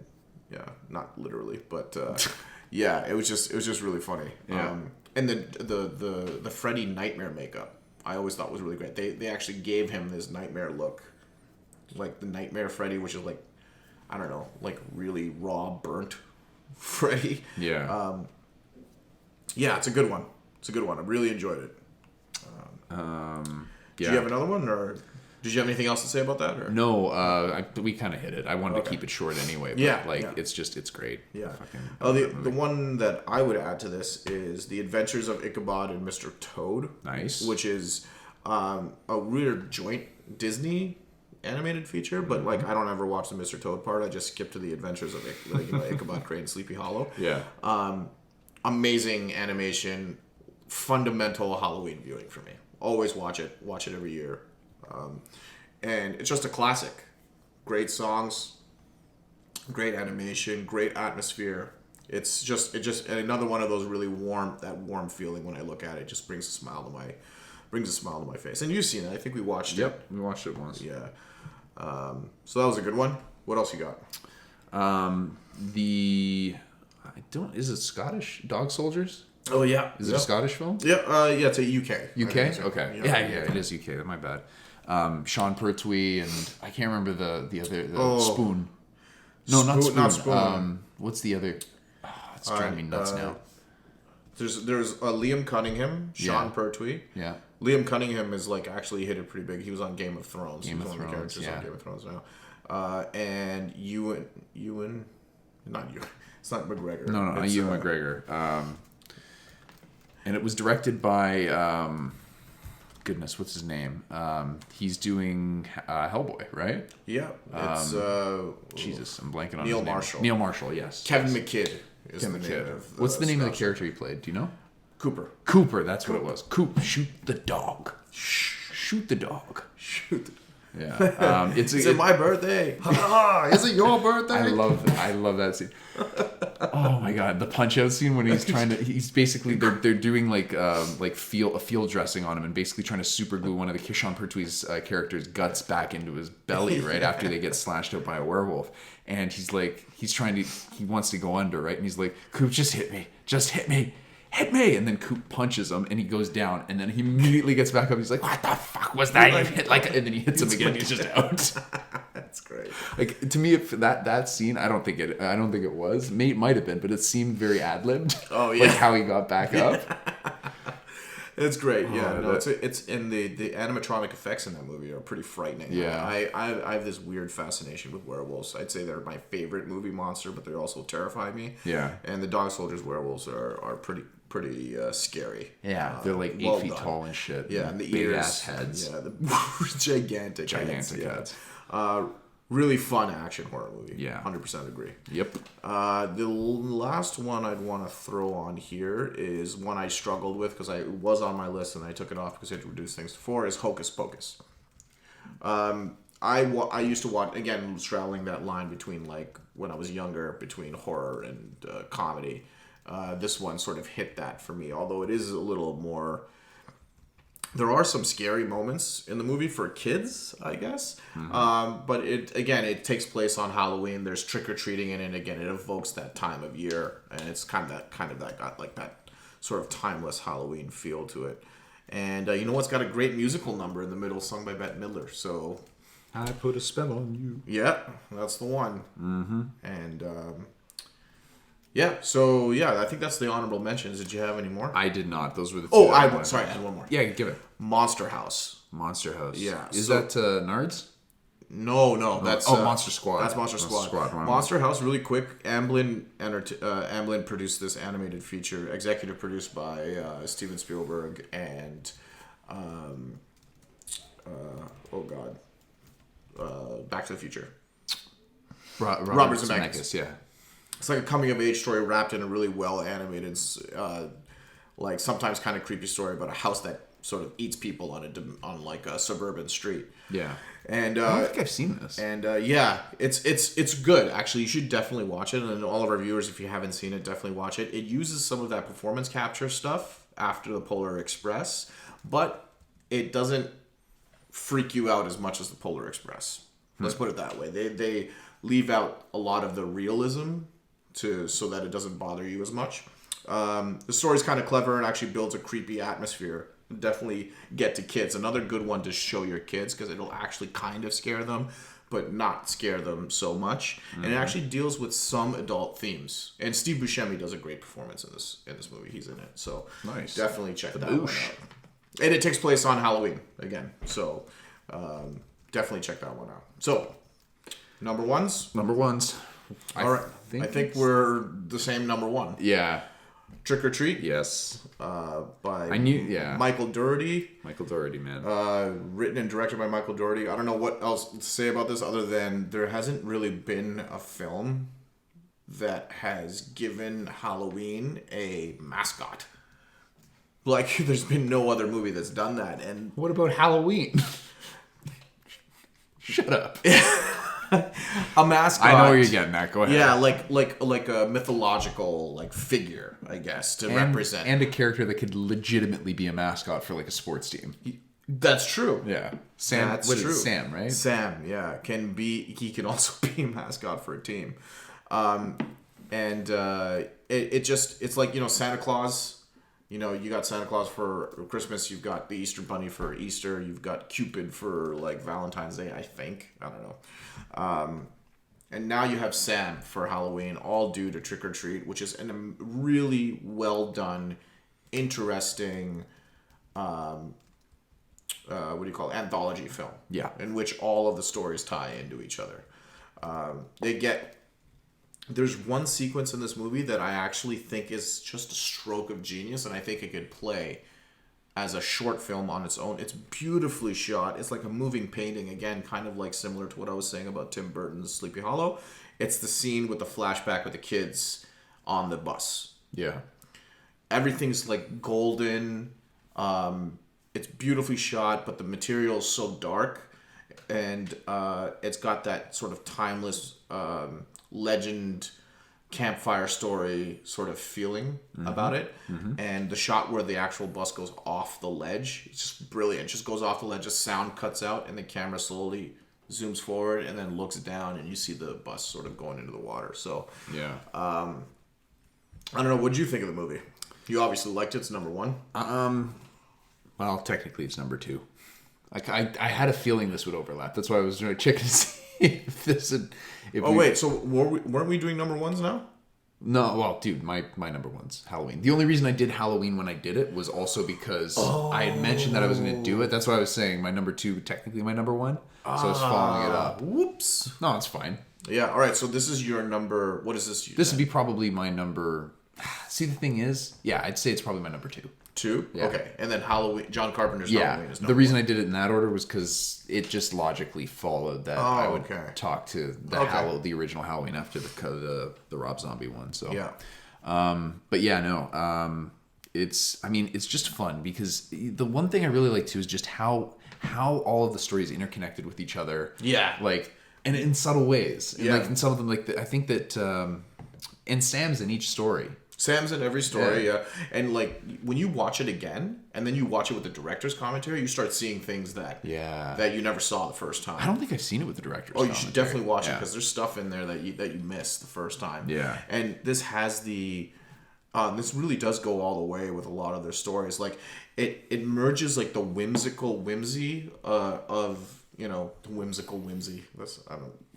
not literally, but it was just really funny. Yeah. And the Freddy nightmare makeup, I always thought was really great. They actually gave him this nightmare look, like the Nightmare Freddy, which is like, I don't know, like really raw, burnt Freddy. Yeah. It's a good one. I really enjoyed it. Do you have another one, or did you have anything else to say about that? Or? No, we kind of hit it. I wanted to keep it short anyway. But it's great. Yeah. The one that I would add to this is The Adventures of Ichabod and Mr. Toad. Nice. Which is a weird joint Disney animated feature, but like I don't ever watch the Mr. Toad part. I just skip to The Adventures of Ichabod Crane and Sleepy Hollow. Yeah. Amazing animation, fundamental Halloween viewing for me. Always watch it every year. And it's just a classic. Great songs, great animation, great atmosphere. It's just another one of those really warm feeling when I look at it. Just brings a smile to my face. And you've seen it. I think we watched it. Yep, we watched it once. Yeah. So that was a good one. What else you got? Is it Scottish Dog Soldiers? Oh yeah. Is it a Scottish film? Yeah, it's a UK. UK? Okay. Yeah, it is UK. My bad. Sean Pertwee and I can't remember the other Spoon. No, not Spoon. What's the other? It's driving me nuts now. There's Liam Cunningham, Sean Pertwee. Yeah. Liam Cunningham is like actually hit it pretty big. He was on Game of Thrones. He's one of the characters yeah. on Game of Thrones now. and Ewan, not Ewan. It's not McGregor. No, it's, Ewan McGregor. And it was directed by goodness, what's his name? He's doing Hellboy, right? Yeah, it's Jesus, I'm blanking on Neil his name. Marshall. Neil Marshall, yes. Kevin McKidd is Kevin the McKidd. name of What's the name of the Scotch. character he played? Do you know? Cooper. Cooper, that's what it was. Shoot the dog. Shoot the dog. Shoot. Yeah. Is it my birthday? Is it your birthday? I love that scene. Oh my god, the punch out scene when he's basically they're doing like field dressing on him and basically trying to super glue one of the Kishon Pertwee's character's guts back into his belly right after they get slashed out by a werewolf. And he wants to go under, right? And he's like, Coop, just hit me. Hit me! And then Coop punches him, and he goes down, and then he immediately gets back up. He's like, "What the fuck was that?" And then he hits him again. He's just out. That's great. Like, to me, if that scene, I don't think it was. It might have been, but it seemed very ad-libbed. Oh yeah, like how he got back up. It's great. Yeah, no, it's in the animatronic effects in that movie are pretty frightening. Yeah, I have this weird fascination with werewolves. I'd say they're my favorite movie monster, but they also terrify me. Yeah, and the Dog Soldiers werewolves are pretty scary. Yeah, they're like 8 feet tall and shit. Yeah, and the big ears, ass heads. Yeah, the gigantic heads. Really fun action horror movie. Yeah, 100% agree. Yep. The last one I'd want to throw on here is one I struggled with because it was on my list and I took it off because I had to reduce things to 4. Is Hocus Pocus. I used to watch, again, straddling that line between, like, when I was younger, between horror and comedy. This one sort of hit that for me, although it is a little more. There are some scary moments in the movie for kids, I guess. Mm-hmm. But it takes place on Halloween. There's trick or treating in it. Again, it evokes that time of year, and it's kind of that got like that sort of timeless Halloween feel to it. And you know what's got a great musical number in the middle, sung by Bette Midler. So I put a spell on you. Yeah, that's the one. Mm-hmm. And I think that's the honorable mentions. Did you have any more? I did not. Those were the two. I had one more. Yeah, give it. Monster House. Yeah. Is that Nards? No. That's Monster Squad. That's Monster Squad. Monster House, really quick. Amblin produced this animated feature, executive produced by Steven Spielberg and Back to the Future. Robert Zemeckis. Yeah. It's like a coming of age story wrapped in a really well animated, like sometimes kind of creepy story about a house that sort of eats people on like a suburban street. Yeah. And I don't think I've seen this. And it's good. Actually, you should definitely watch it. And all of our viewers, if you haven't seen it, definitely watch it. It uses some of that performance capture stuff after the Polar Express, but it doesn't freak you out as much as the Polar Express. Let's put it that way. They leave out a lot of the realism so that it doesn't bother you as much. The story's kind of clever and actually builds a creepy atmosphere. Definitely get to kids. Another good one to show your kids because it'll actually kind of scare them, but not scare them so much. Mm-hmm. And it actually deals with some adult themes. And Steve Buscemi does a great performance in this movie. He's in it, so nice. Definitely check that one out. And it takes place on Halloween again, so definitely check that one out. So number ones. All right. I think we're the same number one. Yeah. Trick or Treat. Yes. By Michael Dougherty. Michael Dougherty, man. Written and directed by Michael Dougherty. I don't know what else to say about this other than there hasn't really been a film that has given Halloween a mascot. Like, there's been no other movie that's done that. And what about Halloween? Shut up. A mascot. I know where you're getting at. Go ahead. Yeah, like a mythological figure, I guess, to represent. And a character that could legitimately be a mascot for like a sports team. That's true. Yeah. Sam. That's true. Sam, right? Sam, yeah, he can also be a mascot for a team, it's like Santa Claus. You got Santa Claus for Christmas. You've got the Easter Bunny for Easter. You've got Cupid for like Valentine's Day, I think. I don't know. And now you have Sam for Halloween, all due to Trick or Treat, which is a really well done, interesting, anthology film. Yeah. In which all of the stories tie into each other. There's one sequence in this movie that I actually think is just a stroke of genius, and I think it could play as a short film on its own. It's beautifully shot. It's like a moving painting, again, kind of like similar to what I was saying about Tim Burton's Sleepy Hollow. It's the scene with the flashback with the kids on the bus. Yeah. Everything's like golden. It's beautifully shot, but the material is so dark, and it's got that sort of timeless legend campfire story sort of feeling about it. And the shot where the actual bus goes off the ledge, it's just brilliant. It just goes off the ledge, the sound cuts out, and the camera slowly zooms forward and then looks down, and you see the bus sort of going into the water. So Yeah. I don't know, what did you think of the movie? You obviously liked it. It's number one. Well, technically it's number 2. Like I had a feeling this would overlap. That's why I was really checking to see if this would. Wait, so weren't we doing number ones now? No, well, dude, my number one's Halloween. The only reason I did Halloween when I did it was also because I had mentioned that I was going to do it. That's why I was saying my number 2, technically my number 1. So I was following it up. Whoops. No, it's fine. Yeah. All right. So this is your number. What is this? This would be probably my number. See, the thing is, yeah, I'd say it's probably my number 2. 2? Yeah. Okay. And then Halloween, John Carpenter's Halloween is number the reason I did it in that order was because it just logically followed that I would talk to the original Halloween after the Rob Zombie one. So yeah. But yeah, no. It's just fun because the one thing I really like too is just how all of the stories interconnected with each other. Yeah. Like, and in subtle ways. And yeah. like in some of them, like I think that, and Sam's in each story. Sam's in every story, yeah. And like when you watch it again, and then you watch it with the director's commentary, you start seeing things that you never saw the first time. I don't think I've seen it with the director's commentary. You should definitely watch it because there's stuff in there that you missed the first time. Yeah. And this has this really does go all the way with a lot of their stories. Like it merges like the whimsical whimsy of the whimsical whimsy. That's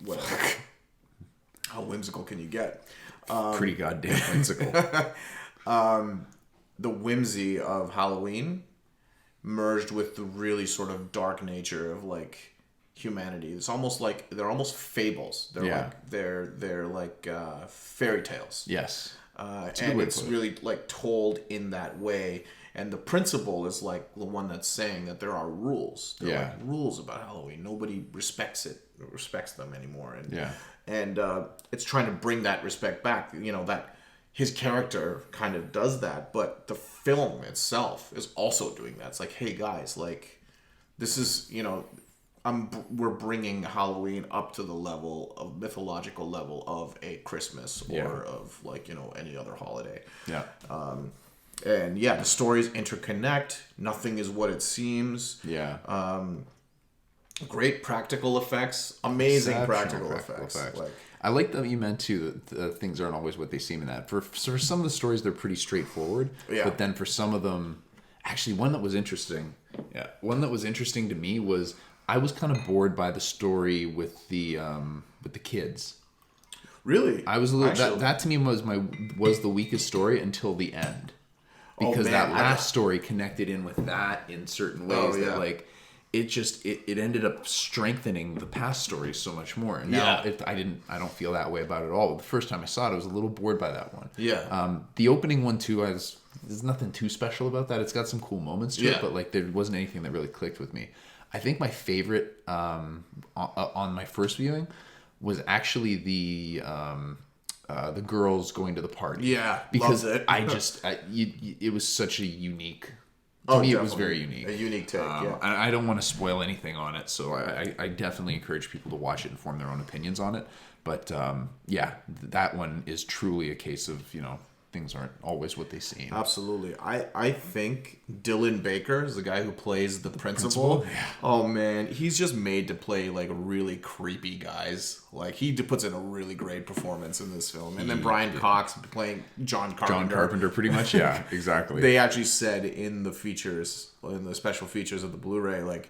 whatever. How whimsical can you get? Pretty goddamn whimsical. The whimsy of Halloween merged with the really sort of dark nature of like humanity. It's almost like they're almost fables. They're like fairy tales. Yes. And it's really like told in that way. And the principal is like the one that's saying that there are rules. There are like rules about Halloween. Nobody respects them anymore. And it's trying to bring that respect back. That his character kind of does that, but the film itself is also doing that. It's like, hey guys, like this is we're bringing Halloween up to the mythological level of a Christmas or of like any other holiday. Yeah. And the stories interconnect. Nothing is what it seems. Yeah. Great practical effects. Amazing practical effects. Like, I like that you meant too that things aren't always what they seem in that. For some of the stories, they're pretty straightforward. Yeah. But then for some of them, actually, one that was interesting. Yeah. One that was interesting to me was I was kind of bored by the story with the kids. Really? I was a little that to me was the weakest story until the end. Because that last story connected in with that in certain ways that like it ended up strengthening the past stories so much more. And now I don't feel that way about it at all. The first time I saw it, I was a little bored by that one. Yeah. The opening one too, there's nothing too special about that. It's got some cool moments to it, but like there wasn't anything that really clicked with me. I think my favorite on my first viewing was actually the girls going to the party. Yeah, because it was such a unique. To me, it was very unique. A unique take. I don't want to spoil anything on it, so I definitely encourage people to watch it and form their own opinions on it. But that one is truly a case of things aren't always what they seem. Absolutely. I think Dylan Baker is the guy who plays the principal. Yeah. Oh man, he's just made to play like really creepy guys. Like he puts in a really great performance in this film. And then Brian Cox playing John Carpenter. John Carpenter, pretty much. Yeah, exactly. They actually said in the special features of the Blu-ray, like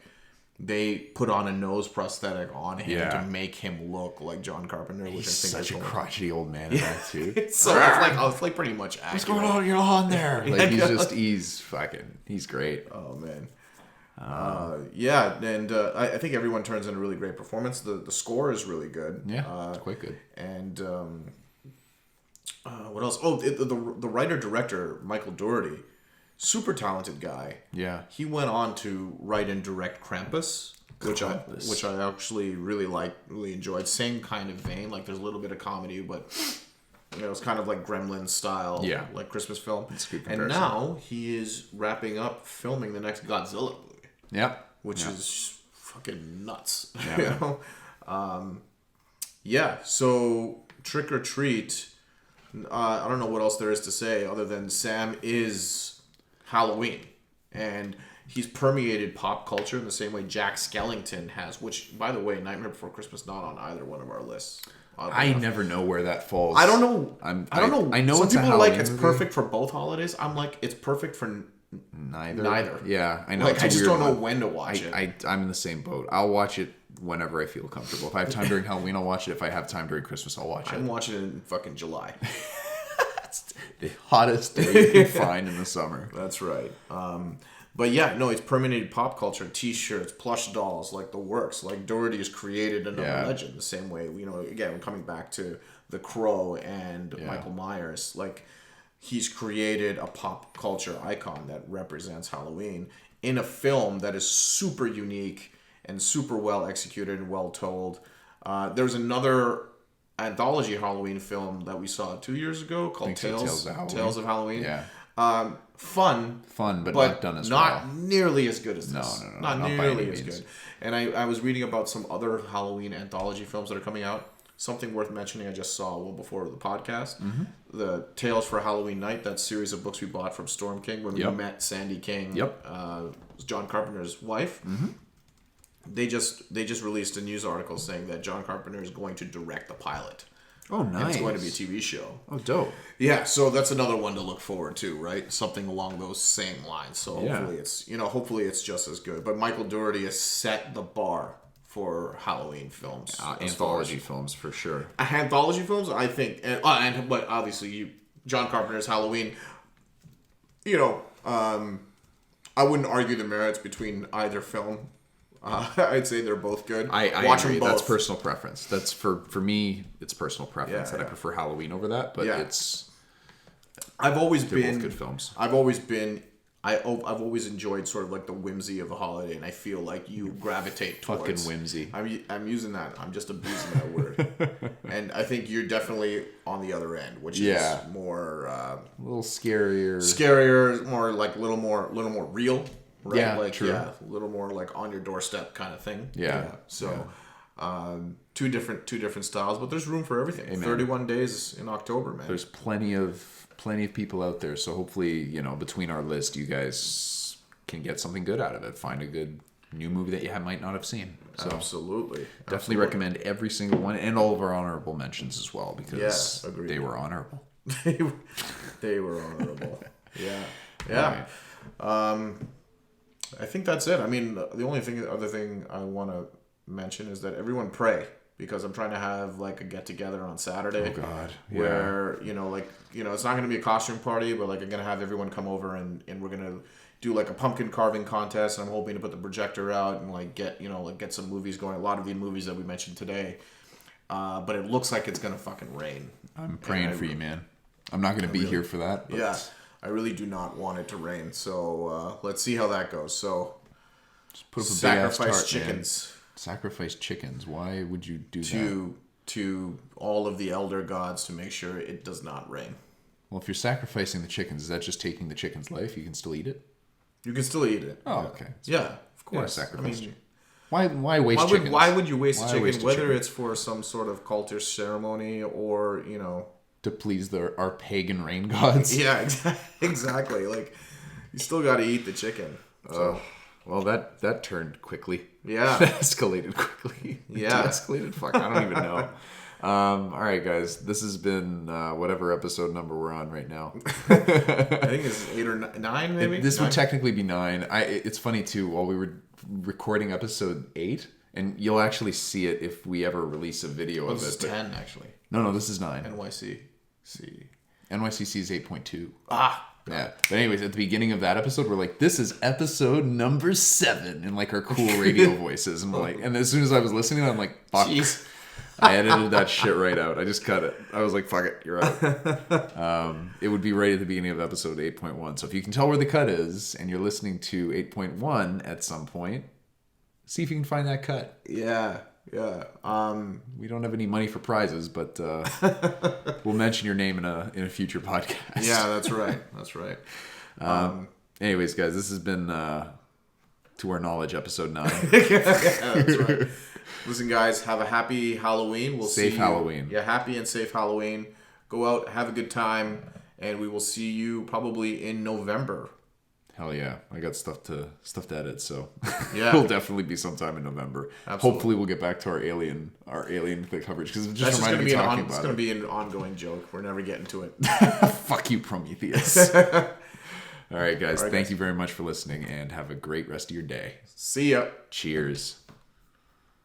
they put on a nose prosthetic on him to make him look like John Carpenter, which he's I think such a crotchety old man in that too. So it's like pretty much accurate. What's going on? You're on there. Like he's great. Oh man. I think everyone turns in a really great performance. The score is really good. Yeah, it's quite good. And what else? Oh, the writer-director, Michael Dougherty, super talented guy. Yeah. He went on to write and direct Krampus, which I actually really enjoyed. Same kind of vein. Like, there's a little bit of comedy, but it's kind of like Gremlins style, like Christmas film. It's a good comparison. And now he is wrapping up filming the next Godzilla movie. Yeah. Which is fucking nuts. Yeah. So Trick or Treat. I don't know what else there is to say other than Sam is Halloween, and he's permeated pop culture in the same way Jack Skellington has. Which, by the way, Nightmare Before Christmas not on either one of our lists. I never know where that falls. I don't know. I don't know. I know some it's people a are like Halloween it's movie. perfect for both holidays. I'm like it's perfect for neither. Yeah, I know. Like, it's a I just weird don't know one. when to watch it. I'm in the same boat. I'll watch it whenever I feel comfortable. If I have time during Halloween, I'll watch it. If I have time during Christmas, I'll watch it. I'm watching it in fucking July. That's the hottest day you can find in the summer. That's right. But yeah, no, it's permeated pop culture. T-shirts, plush dolls, like the works. Like Dougherty has created another legend the same way. Again, coming back to The Crow and Michael Myers, like he's created a pop culture icon that represents Halloween in a film that is super unique and super well executed and well told. There's another anthology Halloween film that we saw 2 years ago called Tales of Halloween. Yeah. Fun, but not done as well. Not nearly as good as this. No, not by nearly any as means. good. And I was reading about some other Halloween anthology films that are coming out. Something worth mentioning I just saw before the podcast. Mm-hmm. The Tales for Halloween Night, that series of books we bought from Storm King when we met Sandy King, John Carpenter's wife. Mm-hmm. They just released a news article saying that John Carpenter is going to direct the pilot. Oh, nice. And it's going to be a TV show. Oh, dope. Yeah, so that's another one to look forward to, right? Something along those same lines. So hopefully it's just as good. But Michael Dougherty has set the bar for Halloween films, anthology films for sure. Anthology films, I think, but obviously John Carpenter's Halloween. I wouldn't argue the merits between either film. I'd say they're both good. I watch agree. them both. That's personal preference. That's for me. It's personal preference that I prefer Halloween over that. But I've always they're been both good films. I've always enjoyed sort of like the whimsy of a holiday, and I feel like you gravitate towards fucking whimsy. I'm using that. I'm just abusing that word, and I think you're definitely on the other end, which is more a little scarier, more like a little more real. Right? Yeah, like true. a little more like on your doorstep kind of thing. So, 2 different styles, but there's room for everything. Amen. 31 days in October, man. There's plenty of people out there. So hopefully, between our list, you guys can get something good out of it. Find a good new movie that you might not have seen. So Absolutely. Definitely recommend every single one and all of our honorable mentions as well because they were honorable. They were honorable. Yeah. I think that's it. I mean, the other thing I want to mention is that everyone pray, because I'm trying to have like a get together on Saturday. Oh God. Yeah. Where it's not going to be a costume party, but like I'm going to have everyone come over and we're going to do like a pumpkin carving contest, and I'm hoping to put the projector out and like get some movies going. A lot of the movies that we mentioned today. But it looks like it's going to fucking rain. I'm praying for you, man. I'm not going to be here for that. But... Yeah. I really do not want it to rain, so let's see how that goes. So, just put up a sacrifice big ass tarp, chickens. Man. Sacrifice chickens. Why would you do that? To all of the elder gods to make sure it does not rain. Well, if you're sacrificing the chickens, is that just taking the chicken's life? You can still eat it? You can still eat it. Oh, okay. Yeah, of course. Sacrifice. Why waste chickens? Why would you waste a chicken? Whether chicken? it's for some sort of cultish ceremony or, to please our pagan rain gods. Yeah, exactly. Like, you still got to eat the chicken. So. Well, that turned quickly. Yeah. That escalated quickly. Yeah. De-escalated? Fuck, I don't even know. All right, guys. This has been whatever episode number we're on right now. I think it's 8 or 9, maybe? This would technically be 9. It's funny, too. While we were recording episode 8, and you'll actually see it if we ever release a video of it. This is 10, actually. No, this is 9. NYCC NYCC is 8.2. Ah, Yeah. But anyways, at the beginning of that episode, we're like, this is episode number 7 in like our cool radio voices. And we're like, and as soon as I was listening, I'm like, fuck. Jeez. I edited that shit right out. I just cut it. I was like, fuck it, you're out. It would be right at the beginning of episode 8.1. So if you can tell where the cut is and you're listening to 8.1 at some point, see if you can find that cut. Yeah. We don't have any money for prizes, but we'll mention your name in a future podcast. Yeah, that's right. Anyways, guys, this has been To Our Knowledge, episode 9. Yeah, that's right. Listen, guys, have a happy Halloween. We'll Safe see you. Halloween. Yeah, happy and safe Halloween. Go out, have a good time, and we will see you probably in November. Hell yeah. I got stuff to edit, so Yeah. it'll definitely be sometime in November. Absolutely. Hopefully we'll get back to our alien coverage, because it just That's reminded me talking about It's it. going to be an ongoing joke. We're never getting to it. Fuck you, Prometheus. All right, guys. Thank you very much for listening, and have a great rest of your day. See ya. Cheers.